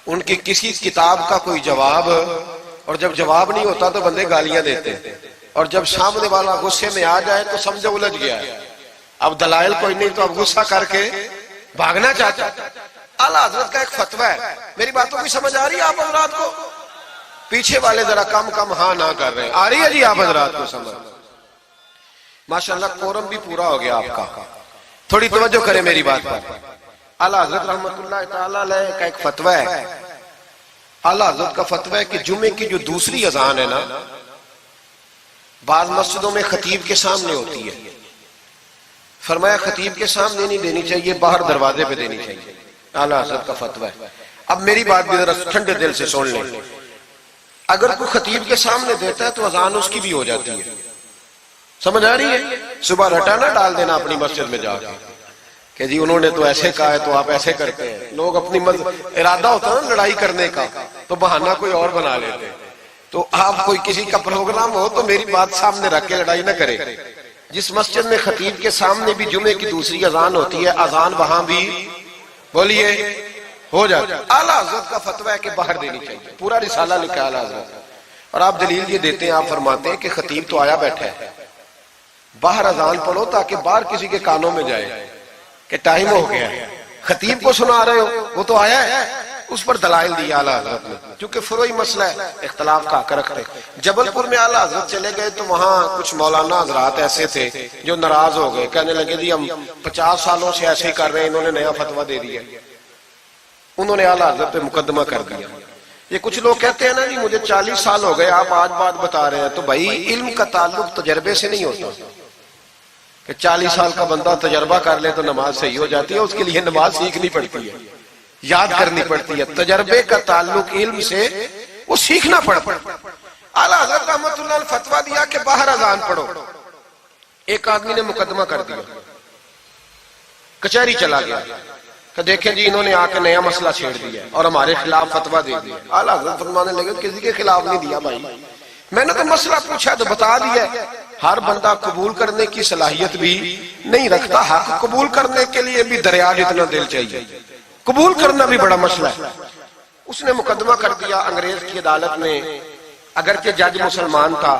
ان کی کسی کتاب کا کوئی جواب, اور جب جواب نہیں ہوتا تو بندے گالیاں دیتے ہیں, اور جب سامنے والا غصے میں آ جائے تو سمجھو الجھ گیا ہے. اب دلائل کوئی نہیں تو اب غصہ کر کے بھاگنا چاہتا. اعلیٰ حضرت کا ایک فتویٰ ہے, میری باتوں کی سمجھ آ رہی ہے آپ حضرات کو؟ پیچھے والے ذرا کم کم ہاں نہ کر رہے ہیں. آ رہی ہے جی آپ حضرات کو سمجھ؟ ماشاءاللہ قورم بھی پورا ہو گیا آپ کا. تھوڑی توجہ کریں میری بات پر. اعلیٰ حضرت رحمت اللہ تعالیٰ علیہ کا ایک فتویٰ ہے. اعلیٰ حضرت کا فتویٰ ہے کہ جمعے کی جو دوسری اذان ہے نا، بعض مسجدوں میں خطیب کے سامنے ہوتی ہے. فرمایا خطیب کے سامنے نہیں دینی چاہیے، باہر دروازے پہ دینی چاہیے. اعلیٰ حضرت کا فتویٰ ہے. اب میری بات بھی ذرا ٹھنڈے دل سے سن لیں. اگر کوئی خطیب کے سامنے دیتا ہے تو اذان اس کی بھی ہو جاتی ہے. سمجھ آ رہی ہے؟ صبح رٹا نہ ڈال دینا اپنی مسجد میں جا کے کہ جی انہوں نے تو ایسے کہا ہے تو آپ ایسے کرتے ہیں. لوگ اپنی ارادہ ہوتا ہے نا لڑائی کرنے کا تو بہانہ کوئی اور بنا لیتے. تو آپ کوئی کسی کا پروگرام ہو تو میری بات سامنے رکھ کے لڑائی نہ کرے. جس مسجد میں خطیب کے سامنے بھی جمعے کی دوسری اذان ہوتی ہے، اذان وہاں بھی بولیے ہو جاتا ہے. اعلیٰ حضرت کا فتویٰ ہے کہ باہر دینی چاہیے. پورا رسالہ لکھا ہے اعلیٰ حضرت. اور آپ دلیل یہ دیتے ہیں، آپ فرماتے ہیں کہ خطیب تو آیا بیٹھا ہے، باہر اذان پڑھو تاکہ باہر کسی کے کانوں میں جائے کہ ٹائم ہو گیا ہے. خطیب کو سنا رہے ہو، وہ تو آیا ہے. اس پر دلائل دیا اعلیٰ حضرت نے، چونکہ فروعی مسئلہ ہے، اختلاف کا حق رکھتے. جبل پور میں اعلیٰ حضرت چلے گئے تو وہاں کچھ مولانا حضرات ایسے تھے جو ناراض ہو گئے، کہنے لگے جی ہم 50 سالوں سے ایسے ہی کر رہے ہیں، انہوں نے نیا فتویٰ دے دیا. انہوں نے اعلیٰ حضرت پہ مقدمہ کر دیا. یہ کچھ لوگ کہتے ہیں نا جی مجھے 40 سال ہو گئے، آپ آج بات بتا رہے ہیں. تو بھائی علم کا تعلق تجربے سے نہیں ہوتا کہ 40 سال کا بندہ تجربہ کر لے تو نماز صحیح ہو جاتی ہے. اس کے لیے نماز سیکھنی پڑتی ہے، یاد کرنی پڑتی ہے. تجربے کا تعلق علم سے، وہ سیکھنا پڑتا ہے. اعلیٰ حضرت رحمت اللہ نے فتویٰ دیا کہ باہر اذان پڑھو. ایک آدمی نے مقدمہ کر دیا، کچہری چلا گیا کہ دیکھیں جی انہوں نے آ کے نیا مسئلہ چھیڑ دیا اور ہمارے خلاف فتویٰ دے دیا. اعلیٰ حضرت فرمانے لگے کسی کے خلاف نہیں دیا بھائی، میں نے تو مسئلہ پوچھا تو بتا دیا. ہر بندہ قبول کرنے کی صلاحیت بھی نہیں رکھتا. حق قبول کرنے کے لیے بھی دریا جتنا دل چاہیے. قبول کرنا بھی بڑا مسئلہ ہے. اس نے مقدمہ کر دیا انگریز کی عدالت میں، اگرچہ جج مسلمان تھا.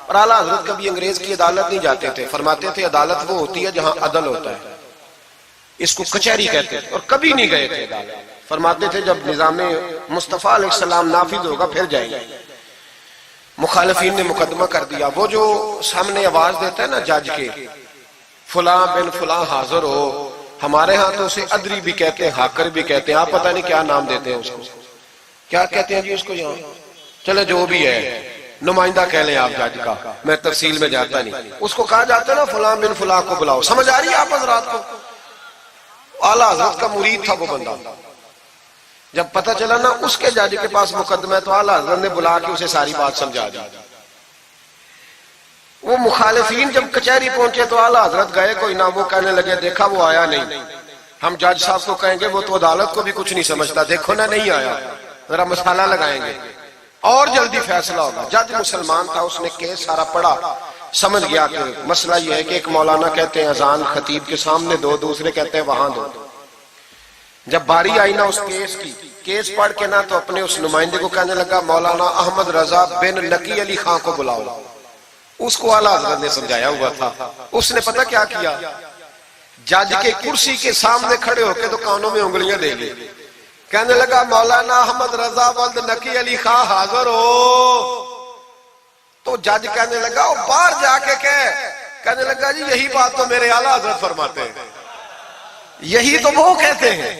اور اعلیٰ حضرت کبھی انگریز کی عدالت نہیں جاتے تھے. فرماتے تھے عدالت وہ ہوتی ہے جہاں عدل ہوتا ہے، اس کو کچہری کہتے تھے. اور کبھی نہیں گئے تھے عدالت. فرماتے تھے جب نظام مصطفیٰ علیہ السلام نافذ ہوگا پھر جائیں گے. مخالفین نے مقدمہ کر دیا. وہ جو سامنے آواز دیتا ہے نا جج کے، فلاں بن فلاں حاضر ہو، ہمارے ہاں تو اسے ادری بھی کہتے ہیں، حاکر بھی کہتے ہیں، آپ پتہ نہیں کیا نام دیتے ہیں اس کو، کیا کہتے ہیں جی اس کو یہاں. چلے جو بھی ہے، نمائندہ کہہ لیں آپ جج کا، میں تفصیل میں جاتا نہیں. اس کو کہا جاتا ہے نا فلاں بن فلاں کو بلاؤ. سمجھ آ رہی ہے آپ حضرات کو؟ اعلیٰ حضرت کا مرید تھا وہ بندہ. جب پتہ چلا نا اس کے جج کے پاس مقدمہ ہے تو اعلیٰ حضرت نے بلا کے اسے ساری بات سمجھا دی. وہ مخالفین جب کچہری پہنچے تو اعلیٰ حضرت گئے کوئی نہ. وہ کہنے لگے دیکھا وہ آیا نہیں، ہم جج صاحب کو کہیں گے وہ تو عدالت کو بھی کچھ نہیں سمجھتا، دیکھو نا نہیں آیا، ذرا مسئلہ لگائیں گے اور جلدی فیصلہ ہوگا. جج مسلمان تھا، اس نے کیس سارا پڑھا، سمجھ گیا کہ مسئلہ یہ ہے کہ ایک مولانا کہتے ہیں اذان خطیب کے سامنے دو، دوسرے کہتے ہیں وہاں دو. جب باری آئی نا اس کیس کی، کیس پڑھ کے نا تو اپنے اس نمائندے کو کہنے لگا مولانا احمد رضا بن نقی علی خان کو بلاؤ. اس کو اعلیٰ حضرت نے سمجھایا ہوا تھا. اس نے پتہ کیا کیا، جج کے کرسی کے سامنے کھڑے ہو کے تو کانوں میں انگلیاں دے لی. کہنے لگا مولانا احمد رضا ولد نقی علی خان حاضر ہو. تو جج کہنے لگا وہ باہر جا کے کہنے لگا جی یہی بات تو میرے اعلیٰ حضرت فرماتے ہیں، یہی تو وہ کہتے ہیں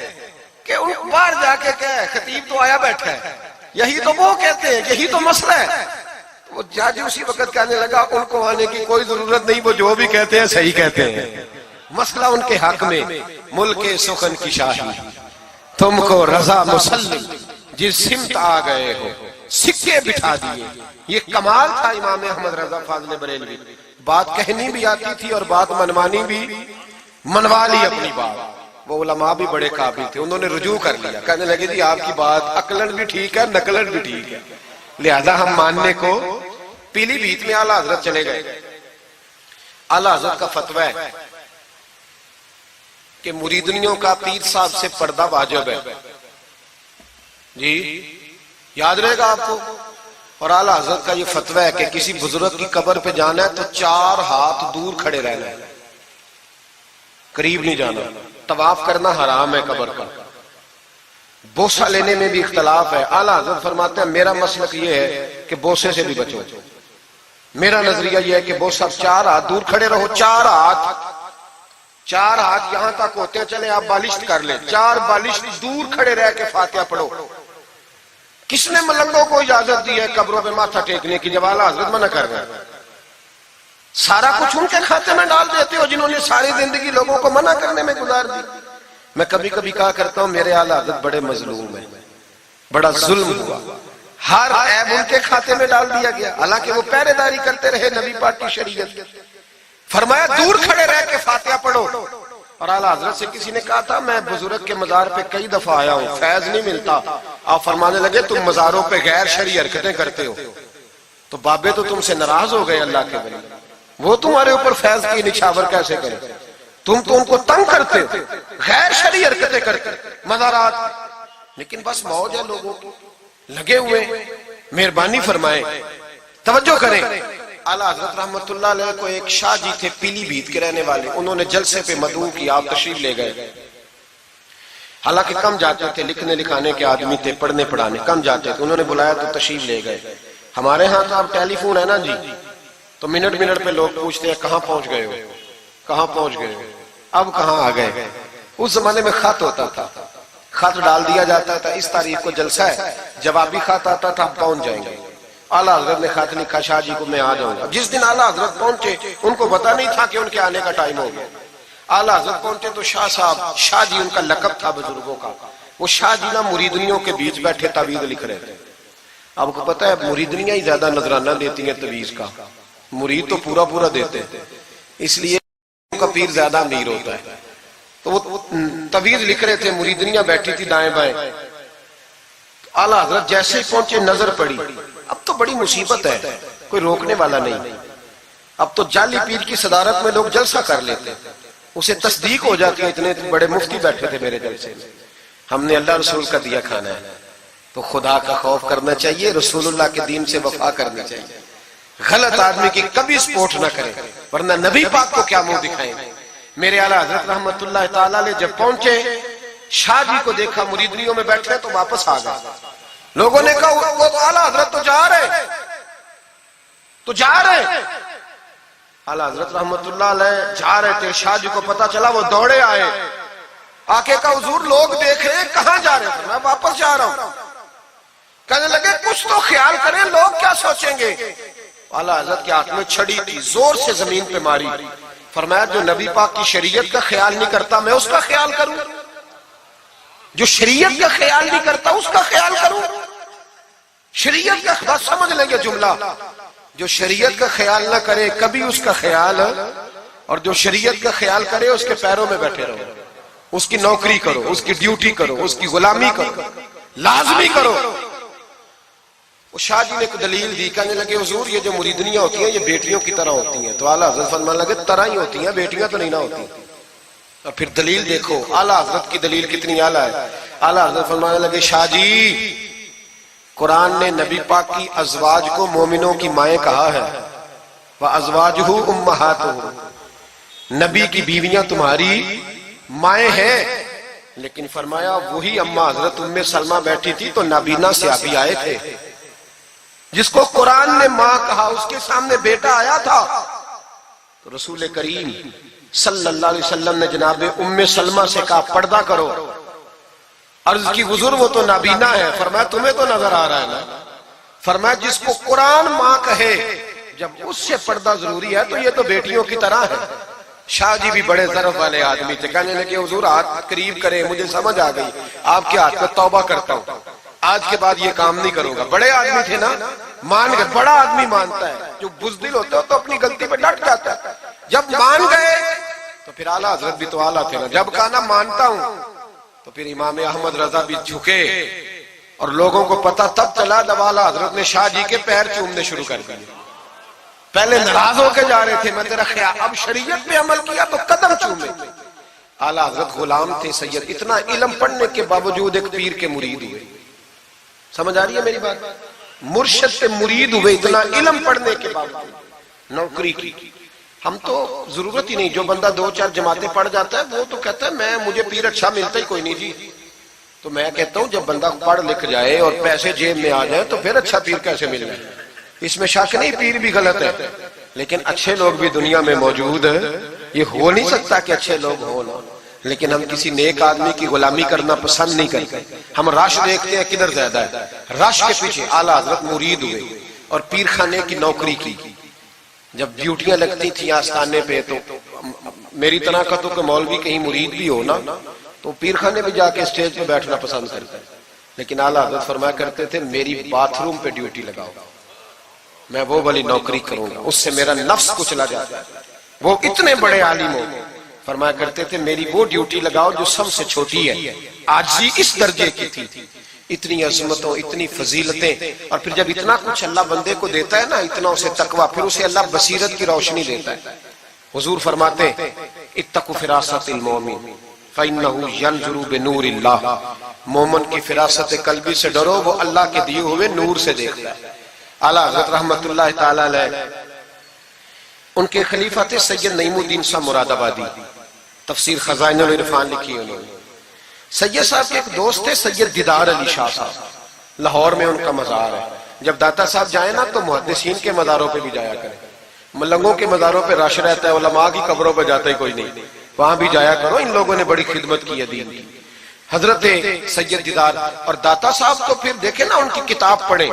کہ ان باہر جا کے خطیب تو آیا بیٹھا ہے، یہی تو وہ کہتے ہیں، یہی تو مسئلہ ہے. وہ جج اسی وقت کہنے لگا ان کو آنے کی کوئی ضرورت نہیں، وہ جو بھی کہتے ہیں صحیح کہتے ہیں. مسئلہ ان کے حق میں ملک سخن کی شاہی، تم کو رضا مسلم جس سمت آ گئے ہو سکے بٹھا دیے. یہ کمال تھا امام احمد رضا فاضل بریلوی. بات کہنی بھی آتی تھی اور بات منوانی بھی، منوا لی اپنی بات. وہ علماء بھی بڑے قابل تھے، انہوں نے رجوع کر لیا، کہنے لگے جی آپ کی بات عقلن بھی ٹھیک ہے، نقلن بھی ٹھیک ہے، لہذا ہم ماننے کو. پیلی بھیت میں اعلیٰ حضرت چلے گئے. اعلیٰ حضرت کا فتویٰ ہے کہ مریدنیوں کا پیر صاحب سے پردہ واجب ہے. جی یاد رہے گا آپ کو. اور اعلیٰ حضرت کا یہ فتویٰ ہے کہ کسی بزرگ کی قبر پہ جانا ہے تو 4 ہاتھ دور کھڑے رہنا ہے، قریب نہیں جانا. طواف کرنا حرام ہے قبر کا. بوسہ لینے میں بھی اختلاف ہے. اعلیٰ حضرت فرماتے ہیں میرا مسلک یہ ہے کہ بوسے سے بھی بچو. میرا نظریہ یہ ہے کہ بوسہ 4 ہاتھ دور کھڑے رہو. 4 ہاتھ یہاں تک ہوتے ہیں, چلے آپ بالشت کر لیں, 4 بالشت دور کھڑے رہ کے فاتحہ پڑھو. کس نے ملنگوں کو اجازت دی ہے قبروں پہ ماتھا ٹیکنے کی جب اعلیٰ حضرت منع کر رہے ہیں؟ سارا کچھ ان کے کھاتے میں ڈال دیتے ہو جنہوں نے ساری زندگی لوگوں کو منع کرنے میں گزار دی. میں کبھی کبھی کہا کرتا ہوں میرے اعلیٰ حضرت بڑے مظلوم ہیں, بڑا ظلم ہوا, ہر عیب ان کے کھاتے میں ڈال دیا گیا, حالانکہ وہ پہرے داری کرتے رہے نبی پاک کی شریعت. فرمایا دور کھڑے رہ کے فاتحہ پڑھو. اور اعلیٰ حضرت سے کسی نے کہا تھا میں بزرگ کے مزار پہ کئی دفعہ آیا ہوں, فیض نہیں ملتا. آپ فرمانے لگے تم مزاروں پہ غیر شرعی حرکتیں کرتے ہو, تو بابے تو تم سے ناراض ہو گئے اللہ کے ولی, وہ تمہارے اوپر فیض کی نچھاور کیسے کرے؟ تم تو ان کو تنگ کرتے ہو, غیر شرعی حرکتیں کرتے مزارات. لیکن بس موج ہے لوگوں کی, لگے ہوئے. مہربانی فرمائیں, توجہ کریں. اعلیٰ حضرت رحمت اللہ علیہ کو ایک شاہ جی تھے پیلی بھیت کے رہنے والے, انہوں نے جلسے پہ مدعو کیا, آپ تشریف لے گئے. حالانکہ کم جاتے تھے, لکھنے لکھانے کے آدمی تھے, پڑھنے پڑھانے کم جاتے تھے. انہوں نے بلایا تو تشریف لے گئے. ہمارے ہاں تو اب ٹیلی فون ہے نا جی, تو منٹ پہ لوگ پوچھتے ہیں کہاں پہنچ گئے ہو, کہاں پہنچ گئے ہو, اب کہاں آ گئے. اس زمانے میں خط ہوتا تھا, خط ڈال دیا جاتا تھا اس تاریخ کو جلسہ ہے, جوابی خط آتا تھا آپ پہنچ جائیں گے. اعلیٰ حضرت نے خط لکھا شاہ جی کو میں آ جاؤں گا. جس دن اعلیٰ حضرت پہنچے ان کو پتا نہیں تھا کہ ان کے آنے کا ٹائم ہو گیا. اعلیٰ حضرت پہنچے تو شاہ صاحب, شاہ جی ان کا لقب تھا بزرگوں کا, وہ شاہ جی نا مریدنیوں کے بیچ بیٹھے تعویذ لکھ رہے تھے. آپ کو پتا ہے مریدنیاں ہی زیادہ نذرانہ دیتی ہیں تعویذ کا, مرید تو پورا دیتے ہیں, اس لیے ان کا پیر زیادہ امیر ہوتا ہے. تو وہ تعویذ لکھ رہے تھے, مریدنیاں بیٹھی تھی دائیں بائیں. اعلیٰ حضرت جیسے ہی پہنچے نظر پڑی, اب تو بڑی مصیبت ہے, کوئی روکنے والا نہیں. اب تو جعلی پیر کی صدارت میں لوگ جلسہ کر لیتے, اسے تصدیق ہو جاتی ہے. اتنے بڑے مفتی بیٹھے تھے میرے جلسے میں, ہم نے اللہ رسول کا دیا کھانا ہے, تو خدا کا خوف کرنا چاہیے, رسول اللہ کے دین سے وفا کرنی چاہیے. غلط آدمی کی کبھی سپورٹ نہ کریں, ورنہ نبی پاک کو کیا منہ دکھائیں. میرے اعلیٰ حضرت رحمت اللہ تعالیٰ علیہ جب پہنچے, شاہ جی کو دیکھا مریدنیوں میں بیٹھے تو واپس آ گئے. لوگوں نے کہا وہ تو اعلیٰ حضرت تو جا رہے. اعلیٰ حضرت رحمت اللہ علیہ جا رہے تھے, شاہ جی کو پتا چلا, وہ دوڑے آئے, آ کے کہا حضور لوگ دیکھ رہے ہیں, کہاں جا رہے تھے؟ میں واپس جا رہا ہوں. کہنے لگے کچھ تو خیال کریں, لوگ کیا سوچیں گے. اعلیٰ حضرت کے ہاتھ میں چھڑی تھی, زور سے زمین پہ ماری. فرمایا جو نبی پاک کی شریعت کا خیال نہیں کرتا میں اس کا خیال کروں, جو شریعت کا خیال نہیں کرتا اس کا خیال کروں. شریعت کا بات سمجھ لیں گے جملہ, جو شریعت کا خیال نہ کرے کبھی اس کا خیال, اور جو شریعت کا خیال کرے اس کے پیروں میں بیٹھے رہو, اس کی نوکری کرو, اس کی ڈیوٹی کرو, اس کی غلامی کرو, لازمی کرو. وہ شاہ جی نے ایک دلیل دی, کہنے لگے حضور یہ جو مریدنیاں ہوتی ہیں یہ بیٹیوں کی طرح ہوتی ہیں. تو اعلیٰ حضرت فرمانے لگے طرح ہی ہوتی ہیں, بیٹیاں تو نہیں نہ ہوتی. اور پھر دلیل دیکھو, اعلیٰ حضرت کی دلیل کتنی اعلیٰ ہے. اعلیٰ حضرت فرمانے لگے شاہ جی قرآن نے نبی پاک کی ازواج کو مومنوں کی مائیں کہا ہے, وَأَزْوَاجُهُ أُمَّهَاتُهُ, نبی کی بیویاں تمہاری مائیں ہیں. لیکن فرمایا وہی اماں حضرت ام سلمہ بیٹھی تھی تو نابینا صحابی آئے تھے, جس کو قرآن نے ماں کہا, اس کے سامنے بیٹا آیا تھا. تو رسول کریم صلی اللہ علیہ وسلم نے جناب ام سلمہ سے کہا پردہ کرو. عرض کی حضور وہ تو نابینا ہے. فرمایا تمہیں تو نظر آ رہا ہے نا. فرمایا جس کو قرآن ماں کہے جب اس سے پردہ ضروری ہے تو یہ تو بیٹیوں کی طرح ہے. شاہ جی بھی بڑے ظرف والے آدمی تھے, کہنے لگے حضور ہاتھ قریب کرے, مجھے سمجھ آ گئی, آپ کے ہاتھ پہ توبہ کرتا ہوں, آج کے بعد یہ کام نہیں کروں گا. بڑے آدمی تھے نا, مان گئے. بڑا آدمی مانتا ہے, جو بزدل ہوتا ہے تو اپنی غلطی پہ ڈٹ جاتا ہے. جب مان گئے تو پھر اعلیٰ حضرت بھی تو اعلیٰ تھے نا, جب کہا نا مانتا ہوں تو پھر امام احمد رضا بھی جھکے. اور لوگوں کو پتا تب چلا جب اعلیٰ حضرت نے شاہ جی کے پیر چومنے شروع کر دیے. پہلے ناراض ہو کے جا رہے تھے, میں تیرا خیال, اب شریعت پہ عمل کیا تو قدم چومے. اعلیٰ حضرت غلام تھے سید, اتنا علم پڑھنے کے باوجود ایک پیر کے مرید ہوئے. سمجھ آ رہی ہے میری بات؟ مرشد کے مرید ہوئے اتنا علم پڑھنے کے باوجود. نوکری کی ہم تو ضرورت ہی نہیں, جو بندہ 2-4 جماعتیں پڑھ جاتا ہے وہ تو کہتا ہے مجھے پیر اچھا ملتا ہی کوئی نہیں جی. تو میں کہتا ہوں جب بندہ پڑھ لکھ جائے اور پیسے جیب میں آ جائے تو پھر اچھا پیر کیسے مل جائے؟ اس میں شک نہیں، پیر بھی غلط ہے، لیکن اچھے لوگ بھی دنیا میں موجود ہیں. یہ ہو نہیں سکتا کہ اچھے لوگ ہوں نا، لیکن ہم کسی نیک آدمی کی غلامی کرنا پسند نہیں کرتے. ہم رش دیکھتے ہیں کدھر زیادہ ہے، رش کے پیچھے. اعلیٰ حضرت مرید ہوئے اور پیر خانے کی نوکری کی. جب ڈیوٹیاں لگتی تھیں آستانے پہ تو میری طرح کا تو کہ مولوی کہیں مرید بھی ہو نا تو پیر خانے پہ جا کے اسٹیج پہ بیٹھنا پسند کرتا ہے. لیکن اعلیٰ حضرت فرمایا کرتے تھے میری باتھ روم پہ ڈیوٹی لگاؤ، میں وہ والی نوکری کروں گا، اس سے میرا نفس کچلا جاتا ہے. وہ اتنے بڑے عالم ہو، فرمایا کرتے تھے میری وہ ڈیوٹی لگاؤ جو سب سے چھوٹی ہے. عاجزی اس درجے کی تھی، اتنی عظمتوں، اتنی فضیلتیں. اور پھر جب اتنا کچھ اللہ بندے کو دیتا ہے نا، اتنا اسے تقویٰ، پھر اسے اللہ بصیرت کی روشنی دیتا ہے. حضور فرماتے ہیں اتقوا فراست المومن فإنہ ینظر بنور اللہ. مومن کی فراست قلبی سے ڈرو، وہ اللہ کے دیے ہوئے نور سے دیکھتا ہے. اعلیٰ حضرت رحمت اللہ تعالی علیہ، ان کے خلیفہ تھے سید نعیم الدین صاحب مراد آبادی. تفسیر خزائن العرفان لکھی انہوں نے. سید صاحب کے ایک دوست تھے سید دیدار علی شاہ صاحب، لاہور میں ان کا مزار ہے. جب داتا صاحب جائیں نا تو محدثین کے مزاروں پہ بھی جایا کریں. ملنگوں کے مزاروں پہ رش رہتا ہے، علماء کی قبروں پہ جاتا ہی کوئی نہیں، وہاں بھی جایا کرو. ان لوگوں نے بڑی خدمت کی ہے دین کی. حضرت سید دیدار اور داتا صاحب تو پھر دیکھیں نا ان کی کتاب پڑھیں.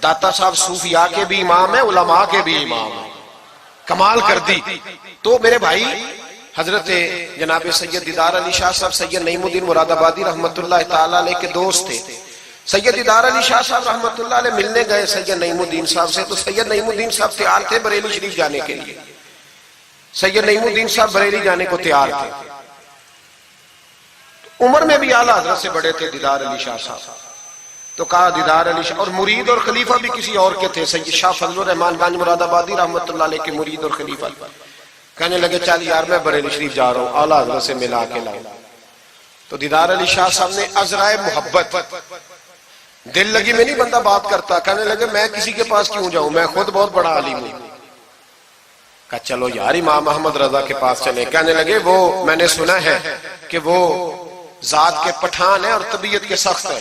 داتا صاحب صوفیاء کے بھی امام ہیں، علماء کے بھی امام ہیں. کمال کر دی. تو میرے بھائی حضرت جناب سید دیدار علی شاہ صاحب سید نعیم الدین مراد آبادی رحمت اللہ تعالیٰ علیہ کے دوست تھے. سید دیدار علی شاہ صاحب رحمت اللہ علیہ ملنے گئے سید نعیم الدین صاحب سے، تو سید نعیم الدین صاحب تیار تھے بریلی شریف جانے کے لیے. سید نعیم الدین صاحب بریلی جانے کو تیار تھے. عمر میں بھی اعلیٰ حضرت سے بڑے تھے دیدار علی شاہ صاحب. تو کہا دیدار علی شاہ، اور مرید اور خلیفہ بھی کسی اور کے تھے، سید شاہ فضل الرحمان گنج مراد آبادی رحمت اللہ علیہ کے مرید اور خلیفہ. کہنے لگے چل یار میں بریلی شریف جا رہا ہوں، اعلیٰ حضرت سے ملا کے لاؤں. تو دیدار علی شاہ صاحب نے عذرائے محبت، دل لگی میں نہیں بندہ بات کرتا، کہنے لگے میں کسی کے پاس کیوں جاؤں، میں خود بہت بڑا عالم ہوں. کہا چلو یار امام احمد رضا کے پاس چلے. کہنے لگے وہ میں نے سنا ہے کہ وہ ذات کے پٹھان ہے اور طبیعت کے سخت ہے،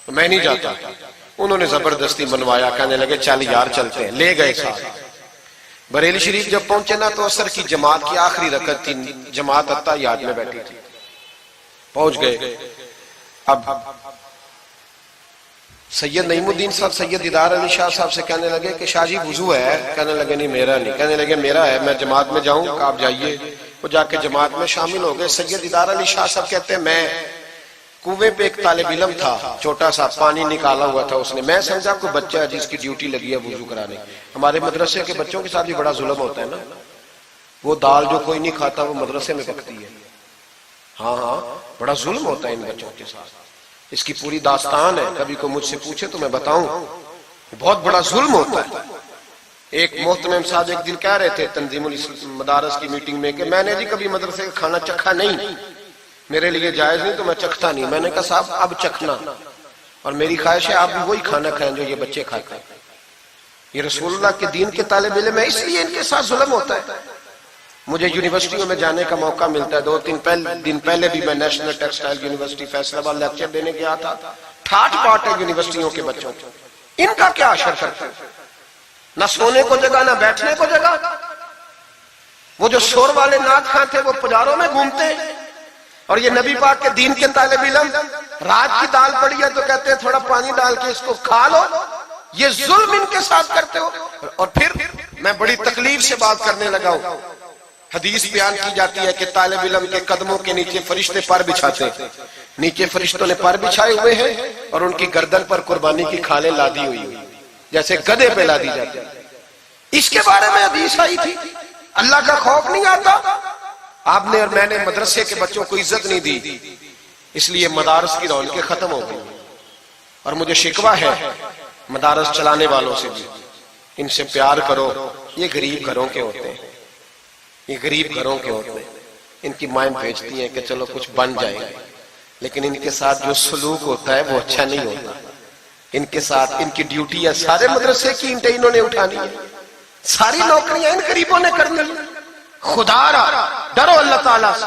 میں نہیں جاتا. انہوں نے زبردستی منوایا. کہنے لگے چل یار چلتے ہیں. لے گئے ساتھ. بریلی شریف جب پہنچے نا تو عصر کی جماعت کی آخری رکعت تھی، جماعت اتحیات میں بیٹھی تھی. پہنچ گئے. اب سید نعیم الدین صاحب سید دیدار علی شاہ صاحب سے کہنے لگے کہ شاہ جی وضو ہے؟ کہنے لگے نہیں میرا نہیں. کہنے لگے میرا ہے، میں جماعت میں جاؤں؟ کہ آپ جائیے. وہ جا کے جماعت میں شامل ہو گئے. سید دیدار علی شاہ صاحب کہتے ہیں میں کنویں پہ ایک طالب علم تھا، چھوٹا سا پانی نکالا ہوا تھا اس نے، میں سمجھا کوئی بچہ ہے جس کی ڈیوٹی لگی ہے وضو کرانے. ہمارے مدرسے کے بچوں کے ساتھ بھی بڑا ظلم ہوتا ہے نا، وہ دال جو کوئی نہیں کھاتا وہ مدرسے میں پکتی ہے. ہاں بڑا ظلم ہوتا ہے ان بچوں کے ساتھ. اس کی پوری داستان ہے، کبھی کو مجھ سے پوچھے تو میں بتاؤں. بہت بڑا ظلم ہوتا ہے. ایک محترم صاحب ایک دن کہہ رہے تھے تنظیم المدارس کی میٹنگ میں کہ میں نے جی کبھی مدرسے کا کھانا چکھا نہیں، میرے لیے جائز نہیں تو میں چکھتا نہیں. میں نے کہا صاحب اب چکھنا، اور میری خواہش ہے آپ بھی وہی کھانا کھائیں جو یہ بچے کھاتے ہیں. یہ رسول اللہ کے دین کے طالب علم ہے، اس لیے ان کے ساتھ ظلم ہوتا ہے. مجھے یونیورسٹیوں میں جانے کا موقع ملتا ہے. 2-3 دن پہلے بھی میں نیشنل ٹیکسٹائل یونیورسٹی فیصل آباد لیکچر دینے گیا تھا. ٹھاٹ پاٹ ہے یونیورسٹیوں کے بچوں کو. ان کا کیا اثر کرتا ہے؟ نہ سونے کو جگہ نہ بیٹھنے کو جگہ. وہ جو شور والے نعت خواں تھے وہ پجاروں میں گھومتے ہیں، اور یہ نبی پاک کے دین کے طالب علم رات کی دال پڑی ہے تو کہتے ہیں تھوڑا پانی ڈال کے اس کو کھا لو. یہ ظلم ان کے ساتھ کرتے ہو. اور پھر میں بڑی تکلیف سے بات کرنے لگا ہوں. حدیث بیان کی جاتی ہے کہ طالب علم کے قدموں کے نیچے فرشتے پر بچھاتے ہیں. نیچے فرشتوں نے پر بچھائے ہوئے ہیں اور ان کی گردن پر قربانی کی کھالیں لادی ہوئی ہیں، جیسے گدھے پہ لادی جاتی. اس کے بارے میں حدیث آئی تھی. اللہ کا خوف نہیں آتا. آپ نے اور میں نے مدرسے کے بچوں کو عزت نہیں دی، اس لیے مدارس کی رونقیں ختم ہو گئی. اور مجھے شکوہ ہے مدارس چلانے والوں سے بھی، ان سے پیار کرو. یہ غریب گھروں کے ہوتے ہیں، یہ غریب گھروں کے ہوتے ہیں. ان کی مائیں بھیجتی ہیں کہ چلو کچھ بن جائے گا، لیکن ان کے ساتھ جو سلوک ہوتا ہے وہ اچھا نہیں ہوتا. ان کے ساتھ ان کی ڈیوٹی ہے، سارے مدرسے کی اینٹیں انہوں نے اٹھانی ہے، ساری نوکریاں ان غریبوں نے کرنی. خدا را ڈرو اللہ تعالیٰ سے.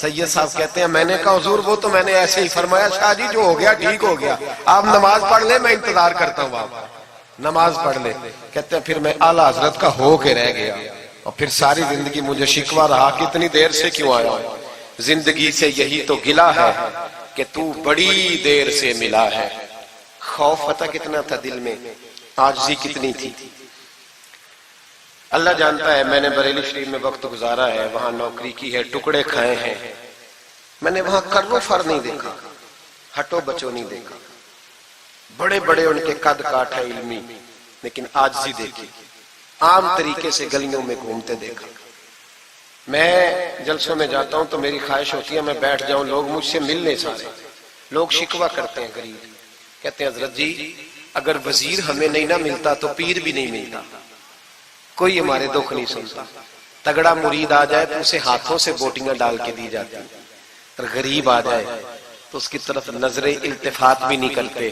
سید صاحب کہتے ہیں میں نے کہا حضور وہ تو میں نے ایسے ہی فرمایا، شاہ جی جو ہو گیا ٹھیک ہو گیا، آپ نماز پڑھ لیں میں انتظار کرتا ہوں، آپ نماز پڑھ لیں۔ کہتے ہیں پھر میں اعلیٰ حضرت کا ہو کے رہ گیا، اور پھر ساری زندگی مجھے شکوہ رہا کہ اتنی دیر سے کیوں آیا ہوں، زندگی سے یہی تو گلا ہے کہ تو بڑی دیر سے ملا ہے۔ خوف پتہ کتنا تھا دل میں، عاجزی کتنی تھی۔ اللہ جانتا ہے میں نے بریلی شریف میں وقت گزارا ہے، وہاں نوکری کی ہے، ٹکڑے کھائے ہیں، میں نے وہاں کرو فر نہیں دیکھا، ہٹو بچو نہیں دیکھا، بڑے بڑے ان کے قد کاٹ ہے علمی، لیکن عاجزی دیکھی، عام طریقے سے گلیوں میں گھومتے دیکھا۔ میں جلسوں میں جاتا ہوں تو میری خواہش ہوتی ہے میں بیٹھ جاؤں، لوگ مجھ سے ملنے سارے، لوگ شکوہ کرتے ہیں غریب، کہتے ہیں حضرت جی اگر وزیر ہمیں نہیں نہ ملتا تو پیر بھی نہیں ملتا، کوئی ہمارے دکھ نہیں سنتا، تگڑا مرید آ جائے تو اسے ہاتھوں سے بوٹیاں ڈال کے دی جاتی، اور غریب آ جائے تو اس کی طرف نظر التفات بھی نہیں کرتے،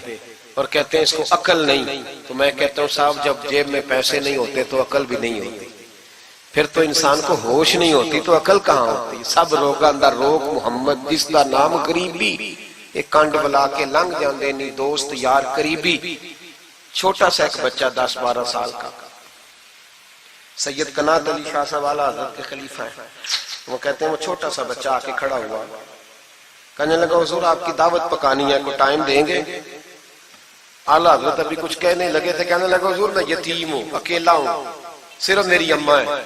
اور کہتے ہیں اس کو عقل نہیں۔ تو میں کہتا ہوں صاحب جب جیب میں پیسے نہیں ہوتے تو عقل بھی نہیں ہوتی، پھر تو انسان کو ہوش نہیں ہوتی تو عقل کہاں ہوتی؟ سب روگاں دا روگ محمد جس دا نام غریبی، ایک کانڈ بلا کے لنگ جاندے نہیں دوست یار قریبی۔ چھوٹا سا ایک بچہ 10-12 سال کا، سید قنات علی شاہ صاحب اعلیٰ حضرت کے خلیفہ ہیں، وہ کہتے ہیں وہ چھوٹا سا بچہ آ کے کھڑا ہوا، کہنے لگا حضور آپ کی دعوت پکانی ہے، کو ٹائم دیں گے؟ اعلیٰ حضرت ابھی کچھ کہنے لگے تھے، کہنے لگا حضور میں یتیم ہوں، اکیلا ہوں، صرف میری اماں ہے،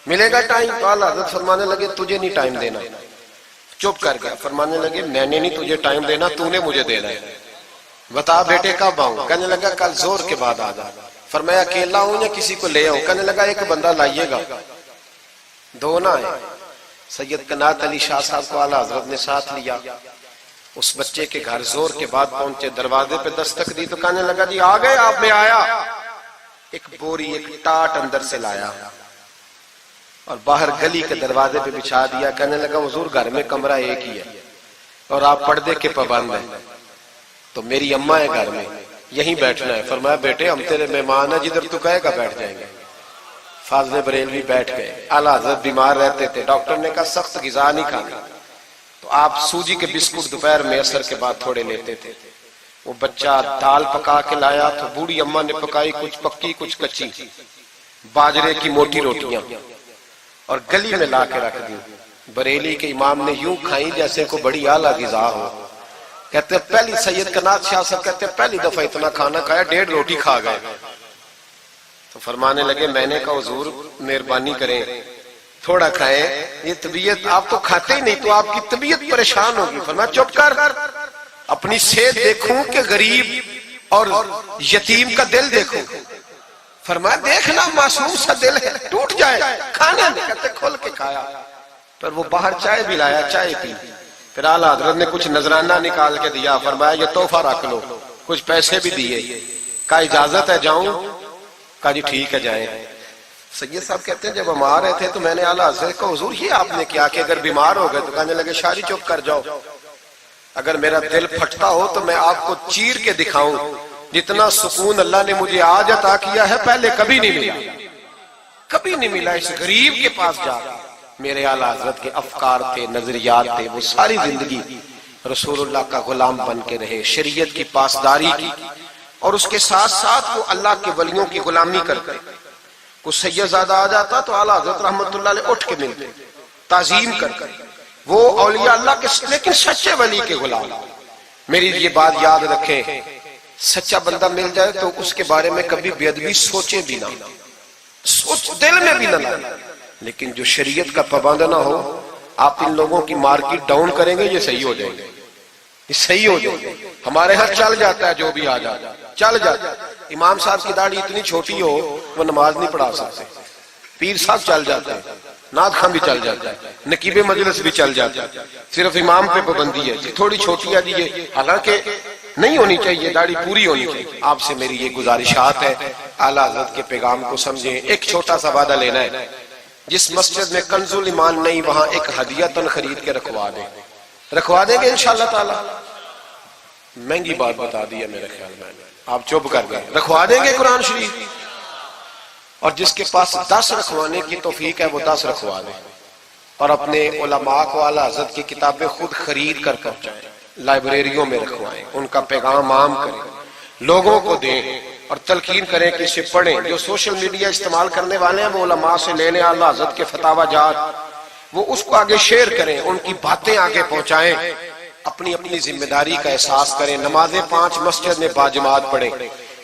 ملے گا ٹائم؟ تو اعلیٰ حضرت فرمانے لگے تجھے نہیں ٹائم دینا، چپ کر گیا، فرمانے لگے میں نے نہیں تجھے ٹائم دینا، تو نے مجھے دینا ہے، بتا بیٹے کب آؤں؟ کہنے لگا کل زور کے بعد آ جا۔ فرمایا اکیلا ہوں یا کسی کو لے آؤں؟ کہنے لگا ایک بندہ لائیے گا، دو نہ آئے۔ سید قنات علی شاہ صاحب کو اعلیٰ حضرت نے ساتھ لیا، اس بچے کے گھر زور کے بعد پہنچے، دروازے پہ دستک دی تو کہنے لگا جی آ گئے آپ؟ میں آیا۔ ایک بوری ایک ٹاٹ اندر سے لایا اور باہر گلی کے دروازے پہ بچھا دیا، کہنے لگا حضور گھر میں کمرہ ایک ہی ہے اور آپ پردے کے پابند ہیں، تو میری اماں ہے گھر میں، یہیں بیٹھنا ہے۔ فرمایا بیٹے ہم تیرے مہمان ہیں، جدھر تو کہے گا بیٹھ جائیں گے۔ فاضل بریلوی بیٹھ گئے۔ اعلیٰ حضرت بیمار رہتے تھے، ڈاکٹر نے کہا سخت غذا نہیں کھانا، تو آپ سوجی کے بسکٹ دوپہر میں عصر کے بعد تھوڑے لیتے تھے۔ وہ بچہ دال پکا کے لایا تو بوڑھی اماں نے پکائی، کچھ پکی کچھ کچی، باجرے کی موٹی روٹیاں، اور گلی میں لا کے رکھ دی۔ بریلی کے امام نے یوں کھائیں جیسے کو بڑی اعلیٰ غذا ہو۔ کہتے ہیں پہلی سید قنات شاہ صاحب کہتے ہیں پہلی دفعہ اتنا کھانا کھایا، 1.5 روٹی کھا گئے۔ تو فرمانے لگے میں نے کہا حضور مہربانی کریں تھوڑا کھائیں، یہ طبیعت آپ تو کھاتے ہی نہیں تو آپ کی طبیعت پریشان ہوگی۔ فرمایا چپ کر، اپنی صحت دیکھوں کہ غریب اور یتیم کا دل دیکھوں؟ فرمایا دیکھنا معصوم سا دل ہے، ٹوٹ جائے کھانا نہیں۔ کہتے کھول کے کھایا، پھر وہ باہر چائے بھی لایا، چائے پی، پھر اعلیٰ حضرت نے کچھ نذرانہ نکال کے دیا، فرمایا یہ تحفہ رکھ لو، کچھ پیسے بھی دیے، کہا اجازت ہے جاؤں؟ کہا جی ٹھیک ہے جائیں۔ سید صاحب کہتے ہیں جب ہم آ رہے تھے تو میں نے اعلیٰ حضرت کو حضور یہ آپ نے کیا کہ اگر بیمار ہو گئے؟ تو کہنے لگے شاہ جی چپ کر جاؤ، اگر میرا دل پھٹتا ہو تو میں آپ کو چیر کے دکھاؤں، جتنا سکون اللہ نے مجھے آج عطا کیا ہے پہلے کبھی نہیں ملا، کبھی نہیں ملا۔ اس غریب کے پاس جا، میرے اعلیٰ حضرت کے افکار تھے، نظریات تھے، وہ ساری زندگی رسول اللہ کا غلام بن کے رہے، شریعت کی پاسداری کی، اور اس کے ساتھ ساتھ وہ اللہ کے ولیوں کی غلامی کرتے۔ کوئی سید زادہ آ جاتا تو اعلیٰ حضرت رحمت اللہ علیہ اٹھ کے ملتے، تعظیم کرتے، وہ اولیاء اللہ کے لیکن سچے ولی کے غلام۔ میری یہ بات یاد رکھیں، سچا بندہ مل جائے تو اس کے بارے میں کبھی بے ادبی سوچے بھی نہ، سوچ دل میں بھی نہ لائے، لیکن جو شریعت کا پابند نہ ہو، آپ ان لوگوں کی مارکیٹ ڈاؤن کریں گے یہ صحیح ہو جائیں گے، یہ صحیح ہو جائیں گے۔ ہمارے ہاں چل جاتا ہے جو بھی آ جاتا ہے، چل جاتا ہے۔ امام صاحب کی داڑھی اتنی چھوٹی ہو وہ نماز نہیں پڑھا سکتے، پیر صاحب چل جاتے ہیں، نعت خواں بھی چل جاتا ہے، نقیب مجلس بھی چل جاتا ہے، صرف امام پہ پابندی ہے تھوڑی چھوٹی ہے جی، یہ حالانکہ نہیں ہونی چاہیے، داڑھی پوری ہونی چاہیے۔ آپ سے میری یہ گزارشات ہے، اعلیٰ حضرت کے پیغام کو سمجھیں۔ ایک چھوٹا سا وعدہ لینا ہے، جس مسجد میں کنز الایمان نہیں وہاں ایک ہدیتاً خرید کے رکھوا دیں گے انشاءاللہ تعالی۔ مہنگی بات بتا دی ہے میرے خیال میں، آپ چپ کر گئے، رکھوا دیں گے قرآن شریف، اور جس کے پاس 10 رکھوانے کی توفیق ہے وہ 10 رکھوا دیں، اور اپنے علماء کو اعلیٰ حضرت کی کتابیں خود خرید کر پہنچائیں، لائبریریوں میں رکھوائیں، ان کا پیغام عام کریں، لوگوں کو دیں اور تلقین کریں کہ اسے پڑھیں۔ جو سوشل میڈیا استعمال کرنے والے ہیں وہ علماء سے لے لیں اعلیٰ حضرت کے فتاوی جات، وہ اس کو آگے شیئر کریں، ان کی باتیں آگے پہنچائیں، اپنی اپنی ذمہ داری کا احساس کریں، نمازیں 5 مسجد میں باجماعت پڑھیں۔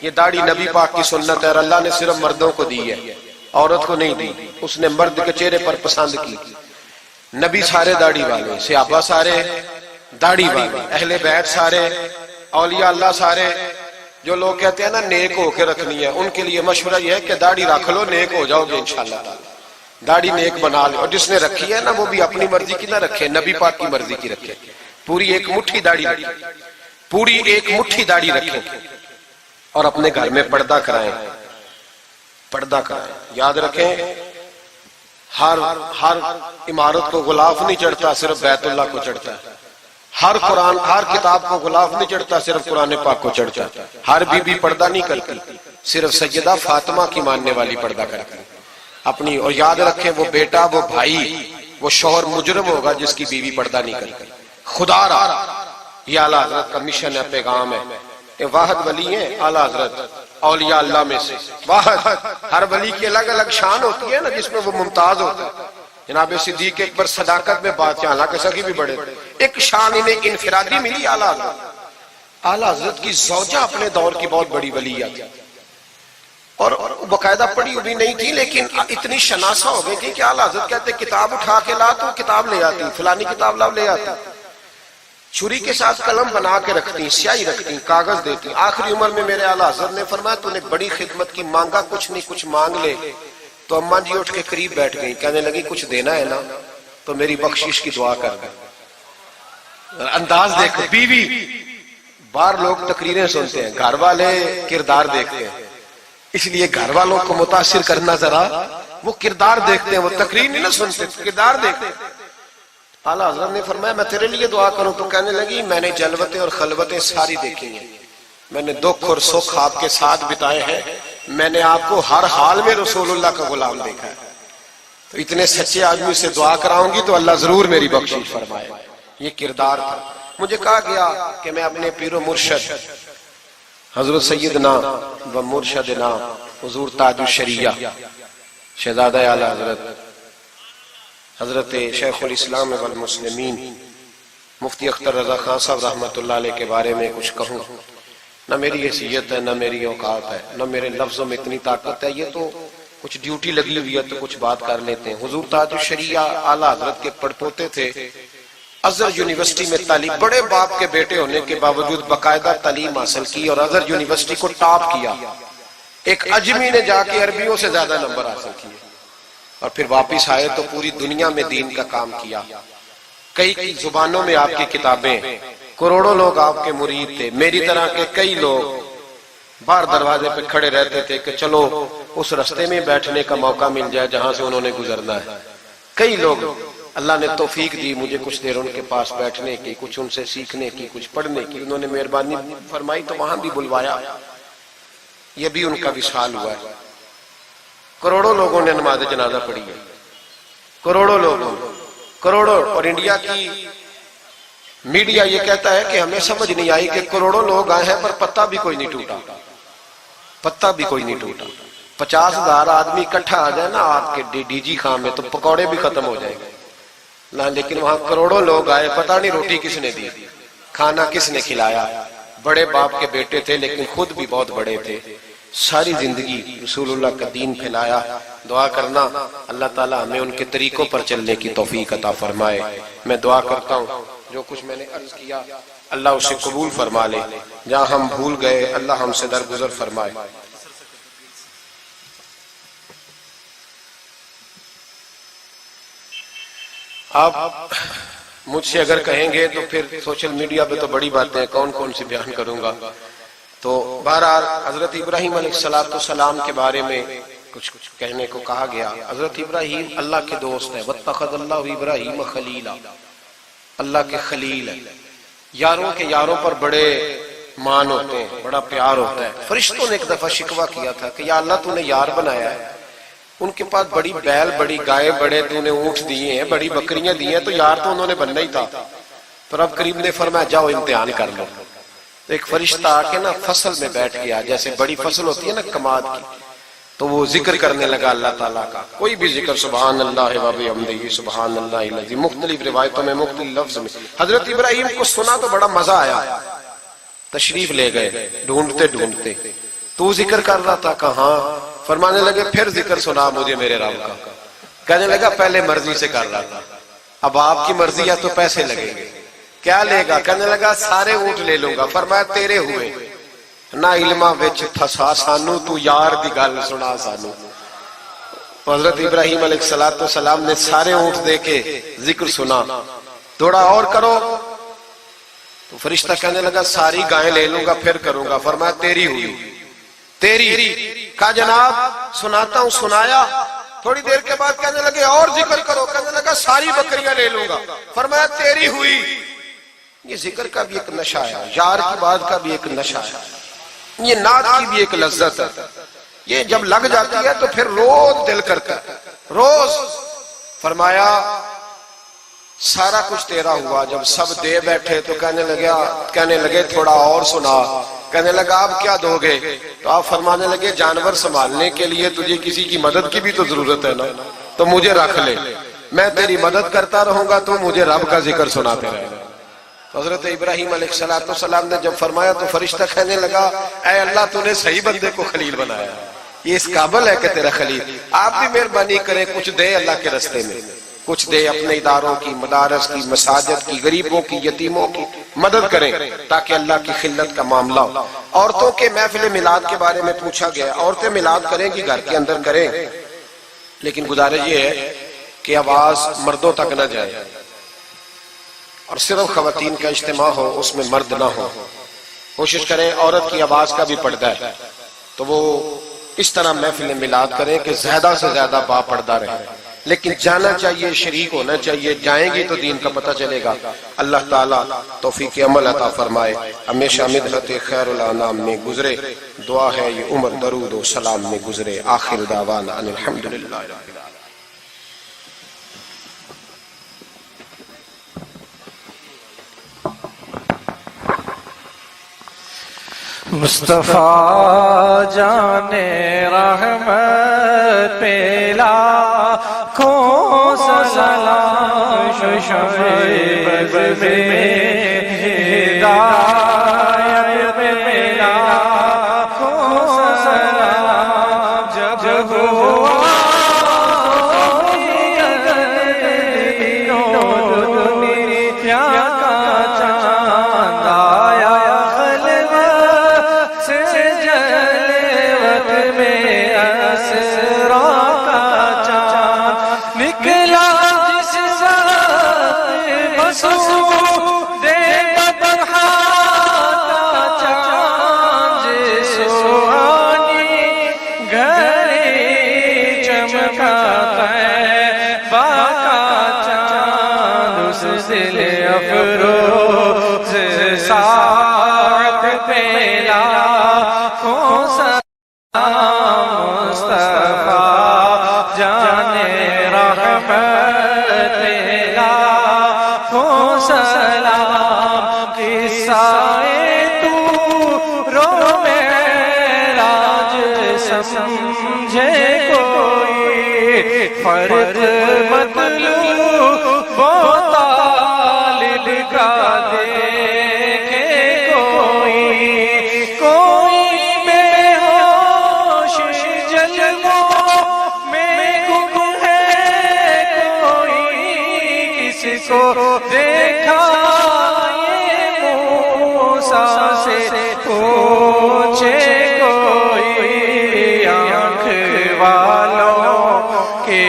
یہ داڑھی نبی پاک کی سنت ہے اور اللہ نے صرف مردوں کو دی ہے، عورت کو نہیں دی، اس نے مرد کے چہرے پر پسند کی۔ نبی سارے داڑھی والے، صحابہ سارے داڑھی والے، اہل بیت سارے، اولیاء اللہ سارے۔ جو لوگ کہتے ہیں نا نیک ہو کے رکھنی ہے، ان کے لیے مشورہ یہ ہے کہ داڑھی رکھ لو، نیک ہو جاؤ گے انشاءاللہ تعالی۔ داڑھی نیک بنا لو، اور جس نے رکھی ہے نا وہ بھی اپنی مرضی کی نہ رکھے، نبی پاک کی مرضی کی رکھے۔ پوری ایک مٹھی داڑھی رکھے، پوری ایک مٹھی داڑھی رکھے، اور اپنے گھر میں پردہ کرائیں، پردہ کرائیں۔ یاد رکھیں ہر عمارت کو غلاف نہیں چڑھتا، صرف بیت اللہ کو چڑھتا ہے۔ ہر قرآن، ہر کتاب کو غلاف نہیں چڑھتا، صرف قرآن پاک کو چڑھتا ہے۔ ہر بی بی پردہ نہیں کرتی، صرف سیدہ فاطمہ کی ماننے والی پردہ کرتی اپنی۔ اور یاد رکھیں وہ بیٹا، وہ بھائی، وہ شوہر مجرم ہوگا جس کی بیوی پردہ نہیں کرتی۔ خدا را، یہ اعلیٰ حضرت کا مشن ہے، پیغام ہے۔ یہ واحد ولی ہیں اعلیٰ حضرت اولیاء اللہ میں سے، واحد۔ ہر ولی کی الگ الگ شان ہوتی ہے نا، جس میں وہ ممتاز ہوتا ہے۔ جناب صدیق اکبر صداقت میں بات، حالانکہ سخی بھی بڑے، ایک شان انہیں انفرادی ملی اعلیٰ حضرت۔ اعلیٰ حضرت کی زوجہ اپنے دور کی بہت بڑی ولی تھی، اور باقاعدہ پڑھی ہوئی نہیں تھی، لیکن اتنی شناسہ ہو گئی تھی کہ اعلیٰ حضرت کہتے کتاب اٹھا کے لا تو کتاب لے آتی، فلانی کتاب لاؤ لے آتی، چھری کے ساتھ قلم بنا کے رکھتی، سیاہی رکھتی، کاغذ دیتی۔ آخری عمر میں میرے اعلیٰ حضرت نے فرمایا تو نے بڑی خدمت کی، مانگا کچھ نہیں، کچھ مانگ لے۔ تو اماں جی اٹھ کے قریب بیٹھ گئی، کہنے لگی کچھ دینا ہے نا تو میری بخشش کی دعا کر دیں۔ انداز دیکھو، بیوی، باہر لوگ تقریریں سنتے ہیں، گھر والے کردار دیکھتے ہیں، اس لیے گھر والوں کو متاثر کرنا، ذرا وہ کردار دیکھتے ہیں، وہ تقریر نہیں نہ سنتے، کردار دیکھتے ہیں۔ اعلیٰ حضرت نے فرمایا میں تیرے لیے دعا کروں؟ تو کہنے لگی میں نے جلوتیں اور خلوتیں ساری دیکھی ہیں، میں نے دکھ اور سکھ آپ کے ساتھ بتائے ہیں، میں نے آپ کو ہر حال میں رسول اللہ کا غلام دیکھا ہے، تو اتنے سچے آدمی سے دعا کراؤں گی تو اللہ ضرور میری بخشش فرمائے۔ یہ کردار تھا۔ مجھے کہا گیا کہ میں اپنے پیر و مرشد حضرت سیدنا و مرشدنا حضور تاج الشریعہ شہزادہ اعلیٰ حضرت شیخ الاسلام والمسلمین مفتی اختر رضا خان صاحب رحمۃ اللہ علیہ کے بارے میں کچھ کہوں۔ نہ میری حیثیت ہے، نہ میری اوقات ہے، نہ میرے لفظوں میں اتنی طاقت ہے، یہ تو کچھ ڈیوٹی لگی ہوئی ہے تو کچھ بات کر لیتے ہیں۔ حضور تاج الشریعہ اعلیٰ حضرت کے پڑپوتے تھے، ازہر یونیورسٹی میں تعلیم، بڑے باپ کے بیٹے ہونے کے باوجود باقاعدہ تعلیم حاصل کی اور ازہر یونیورسٹی کو ٹاپ کیا۔ ایک اجمی نے جا کے عربیوں سے زیادہ نمبر حاصل کیے، اور پھر واپس آئے تو پوری دنیا میں دین کا کام کیا۔ کئی زبانوں میں آپ کی کتابیں، کروڑوں لوگ آپ کے مرید تھے۔ میری طرح کے کئی لوگ باہر دروازے پہ کھڑے رہتے تھے کہ چلو اس رستے میں بیٹھنے کا موقع مل جائے جہاں سے انہوں نے گزرنا ہے۔ کئی لوگ اللہ نے توفیق دی مجھے کچھ دیر ان کے پاس بیٹھنے کی، کچھ ان سے سیکھنے کی، کچھ پڑھنے کی، انہوں نے مہربانی فرمائی تو وہاں بھی بلوایا، یہ بھی ان کا وصال ہوا ہے۔ کروڑوں لوگوں نے نماز جنازہ پڑھی ہے، کروڑوں لوگوں، کروڑوں۔ اور انڈیا کی میڈیا یہ کہتا ہے کہ ہمیں سمجھ نہیں آئی کہ کروڑوں لوگ آئے ہیں پر پتہ بھی کوئی نہیں ٹوٹا، پتہ بھی کوئی نہیں ٹوٹا۔ 50,000 آدمی اکٹھا آ جائے نا آپ کے ڈی جی خان میں تو پکوڑے بھی ختم ہو جائیں گے، لیکن وہاں کروڑوں لوگ آئے، پتہ نہیں روٹی کس نے دی، کھانا کس نے کھلایا۔ بڑے باپ کے بیٹے تھے لیکن خود بھی بہت بڑے تھے، ساری زندگی رسول اللہ کا دین پھیلایا۔ دعا کرنا اللہ تعالیٰ ہمیں ان کے طریقوں پر چلنے کی توفیق عطا فرمائے۔ میں دعا کرتا ہوں جو کچھ میں نے عرض کیا اللہ اسے قبول فرما لے، جہاں ہم بھول گئے اللہ ہم سے درگزر فرمائے۔ آپ مجھ سے اگر کہیں گے تو پھر سوشل میڈیا پہ تو بڑی باتیں کون کون سی بیان کروں گا، تو بہرحال حضرت ابراہیم علیہ السلام کے بارے میں کچھ کہنے کو کہا گیا۔ حضرت ابراہیم اللہ کے دوست ہیں، واتخذ اللہ ابراہیم خلیلا، اللہ کے خلیل ہے۔ یاروں کے یاروں پر بڑے مان ہوتے ہیں، بڑا پیار ہوتا ہے۔ فرشتوں نے ایک دفعہ شکوہ کیا تھا کہ یا اللہ تو نے یار بنایا ہے ان کے پاس بڑی بیل، بڑی گائے، بڑے تو انہیں اونٹ دیے ہیں، بڑی بکریاں دی ہیں، تو یار تو انہوں نے بننا ہی تھا. پر اب کریم نے فرمایا جاؤ امتحان کر لو. تو ایک فرشتہ آ کے نا فصل میں بیٹھ گیا، جیسے بڑی فصل ہوتی ہے نا کماد کی، تو وہ ذکر کرنے لگا اللہ تعالیٰ کا. کوئی بھی ذکر، سبحان اللہ و بحمدہ، سبحان اللہ العظیم، مختلف روایتوں میں مختلف لفظ میں. حضرت ابراہیم کو سنا تو بڑا مزہ آیا، تشریف لے گئے ڈھونڈتے ڈھونڈتے. تو ذکر کر رہا تھا، کہاں؟ فرمانے لگے پھر ذکر سنا مجھے میرے رب کا. کہنے لگا پہلے مرضی سے کر رہا تھا، اب آپ کی مرضی ہے تو پیسے لگیں گے. کیا لے گا؟ کہنے لگا سارے اونٹ لے لوں گا. فرمایا تیرے ہوئے نہ علمہ وچ تھسا سانو، تو یار دی گل سنا سانو. حضرت ابراہیم علیہ السلام نے سارے اونٹ دے کے ذکر سنا. تھوڑا اور کرو. تو فرشتہ کہنے لگا ساری گائیں لے لوں گا پھر کروں گا. فرمایا تیری ہوئی، تیری. کہا جناب سناتا ہوں. سنایا. تھوڑی دیر کے بعد کہنے لگے اور ذکر کرو. کہنے لگا ساری بکریاں لے لوں گا. فرمایا تیری ہوئی. یہ ذکر کا بھی ایک نشہ ہے، یار کی بات کا بھی ایک نشہ ہے، یہ نعت کی بھی ایک لذت ہے. یہ جب لگ جاتی ہے تو پھر روز دل کرتا ہے، روز. فرمایا سارا کچھ تیرا ہوا. جب سب دے بیٹھے تو کہنے لگے تھوڑا اور سنا. کہنے لگا آپ کیا دو گے؟ تو آپ فرمانے لگے جانور سنبھالنے کے لیے تجھے کسی کی مدد کی بھی تو ضرورت ہے نا، تو مجھے رکھ لے، میں تیری مدد کرتا رہوں گا تو مجھے رب کا ذکر سناتے رہے. حضرت ابراہیم علیہ السلام نے جب فرمایا تو فرشتہ کہنے لگا اے اللہ تو نے صحیح بندے کو خلیل بنایا، یہ اس قابل ہے کہ تیرا خلیل. آپ بھی مہربانی کریں کچھ دے اللہ کے رستے میں، کچھ دے اپنے اداروں کی، مدارس کی، مساجد کی، غریبوں کی، یتیموں کی مدد کریں تاکہ اللہ کی خلت کا معاملہ ہو. عورتوں کے محفل میلاد کے بارے میں پوچھا گیا. عورتیں میلاد کریں گی گھر کے اندر کریں، لیکن گزارش یہ ہے کہ آواز مردوں تک نہ جائے اور صرف خواتین کا اجتماع ہو، اس میں مرد نہ ہو. کوشش کریں عورت کی آواز کا بھی پردہ ہے تو وہ اس طرح محفل میلاد کریں کہ زیادہ سے زیادہ با پردہ رہے. لیکن جانا چاہیے، شریک ہونا چاہیے. جائیں گی تو دین کا پتہ چلے گا. اللہ تعالیٰ توفیق عمل عطا فرمائے. ہمیشہ مدحت خیر الانام میں گزرے. دعا ہے یہ عمر درود و سلام میں گزرے. آخر دعوانا ان الحمدللہ رب العالمین. مصطفیٰ جان رحمت پہ لاکھوں سلام، شعیب میں ہدایت میں لاکھوں سلام. جب ہوا دنیا کا چاند آیا نکلا جس ذات مسعود بدرہا کا چاند، سوانی گھڑی چمکا طیبہ کا چاند، اس دل افروز ساعت پہ لاکھوں سلام. مصطفیٰ جان رحمت لاکھوں سلام. قصہ طور و معراج سمجھے کوئی، فرق مطلوب و طالب کا دیکھے کوئی. کوئی بے ہوش جلووں میں گم ہے، کوئی کس کو دیکھا یہ موسیٰ سے پوچھے کوئی. آنکھ والوں کی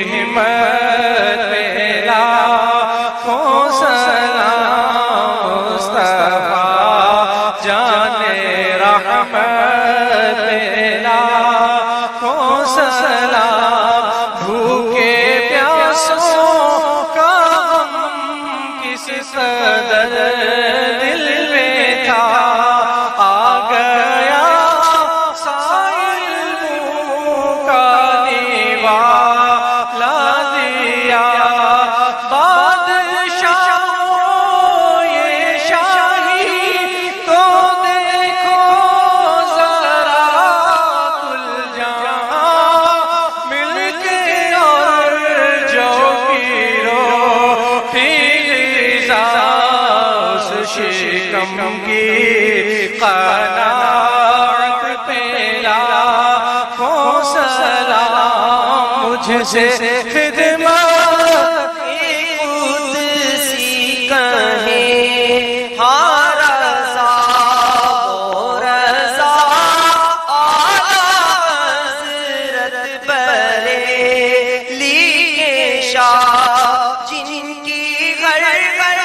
ہمت پہ لاکھوں سلام. مصطفیٰ جان رحمت پہ لاکھوں سلام. بھوکے پیاسوں کا غم کس قدر دل میں تھا، آ گیا سائل کا غم کی قناعت پہ لاکھوں سلام، مجھ سے خدمت قدسی کہیں ہاں رضا و رضا حضرت بریلی کے شاہ، جن کی گھر گھر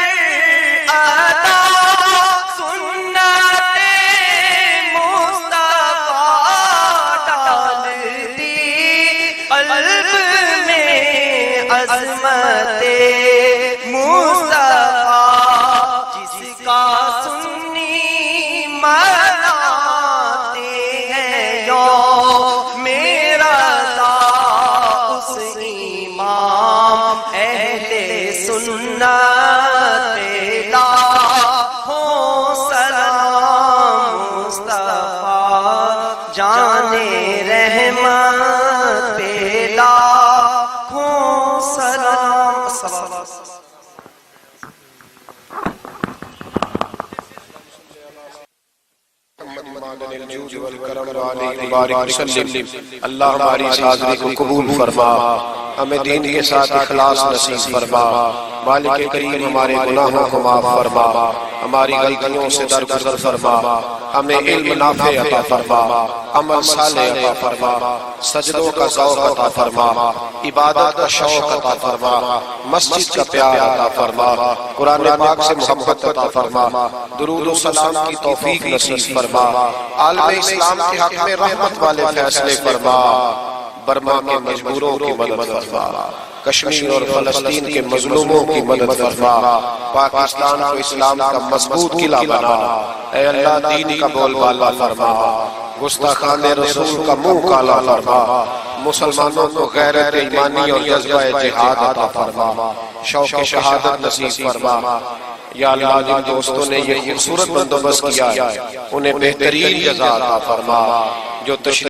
عطا سنت مصطفیٰ ڈالتی قلب میں عظمت مصطفیٰ، جس کا سنی مناتے ہیں یوم رضا، اس امام اہل سنت لاکھوں سلام، مصطفیٰ جانے رحمت پہ لاکھوں سلام۔ اللہ ہماری اس حاضری کو قبول فرما، ہمیں دین کے ساتھ اخلاص نصیب فرما، مالک کریم ہمارے گناہوں کو معاف فرما، ہماری غلطیوں سے درگزر فرما، ہمیں علم نافع عطا فرما، عمل صالح عطا فرما، سجدوں کا ذوق عطا فرما، عبادت کا شوق عطا فرما، مسجد کا پیار عطا فرما، قرآن پاک سے محبت عطا فرما، درود و سلام کی توفیق نصیب فرما، عالم اسلام کے حق میں رحمت والے فیصلے فرما، برما کے مجبوروں کی مدد فرما، کشمیر اور فلسطین کے مظلوموں کی مدد فرما، پاکستان کو اسلام کا مضبوط قلعہ بنا، اے اللہ دین کا بول بالا فرما، گستاخان رسول کا منہ کالا فرما، مسلمانوں کو غیرت ایمانی اور جذبہ جہاد عطا فرما، شوق شہادت نصیب فرما۔ یا اللہ جن دوستوں نے یہ خوبصورت بندوبست کیا ہے انہیں بہترین جزا عطا فرما، جو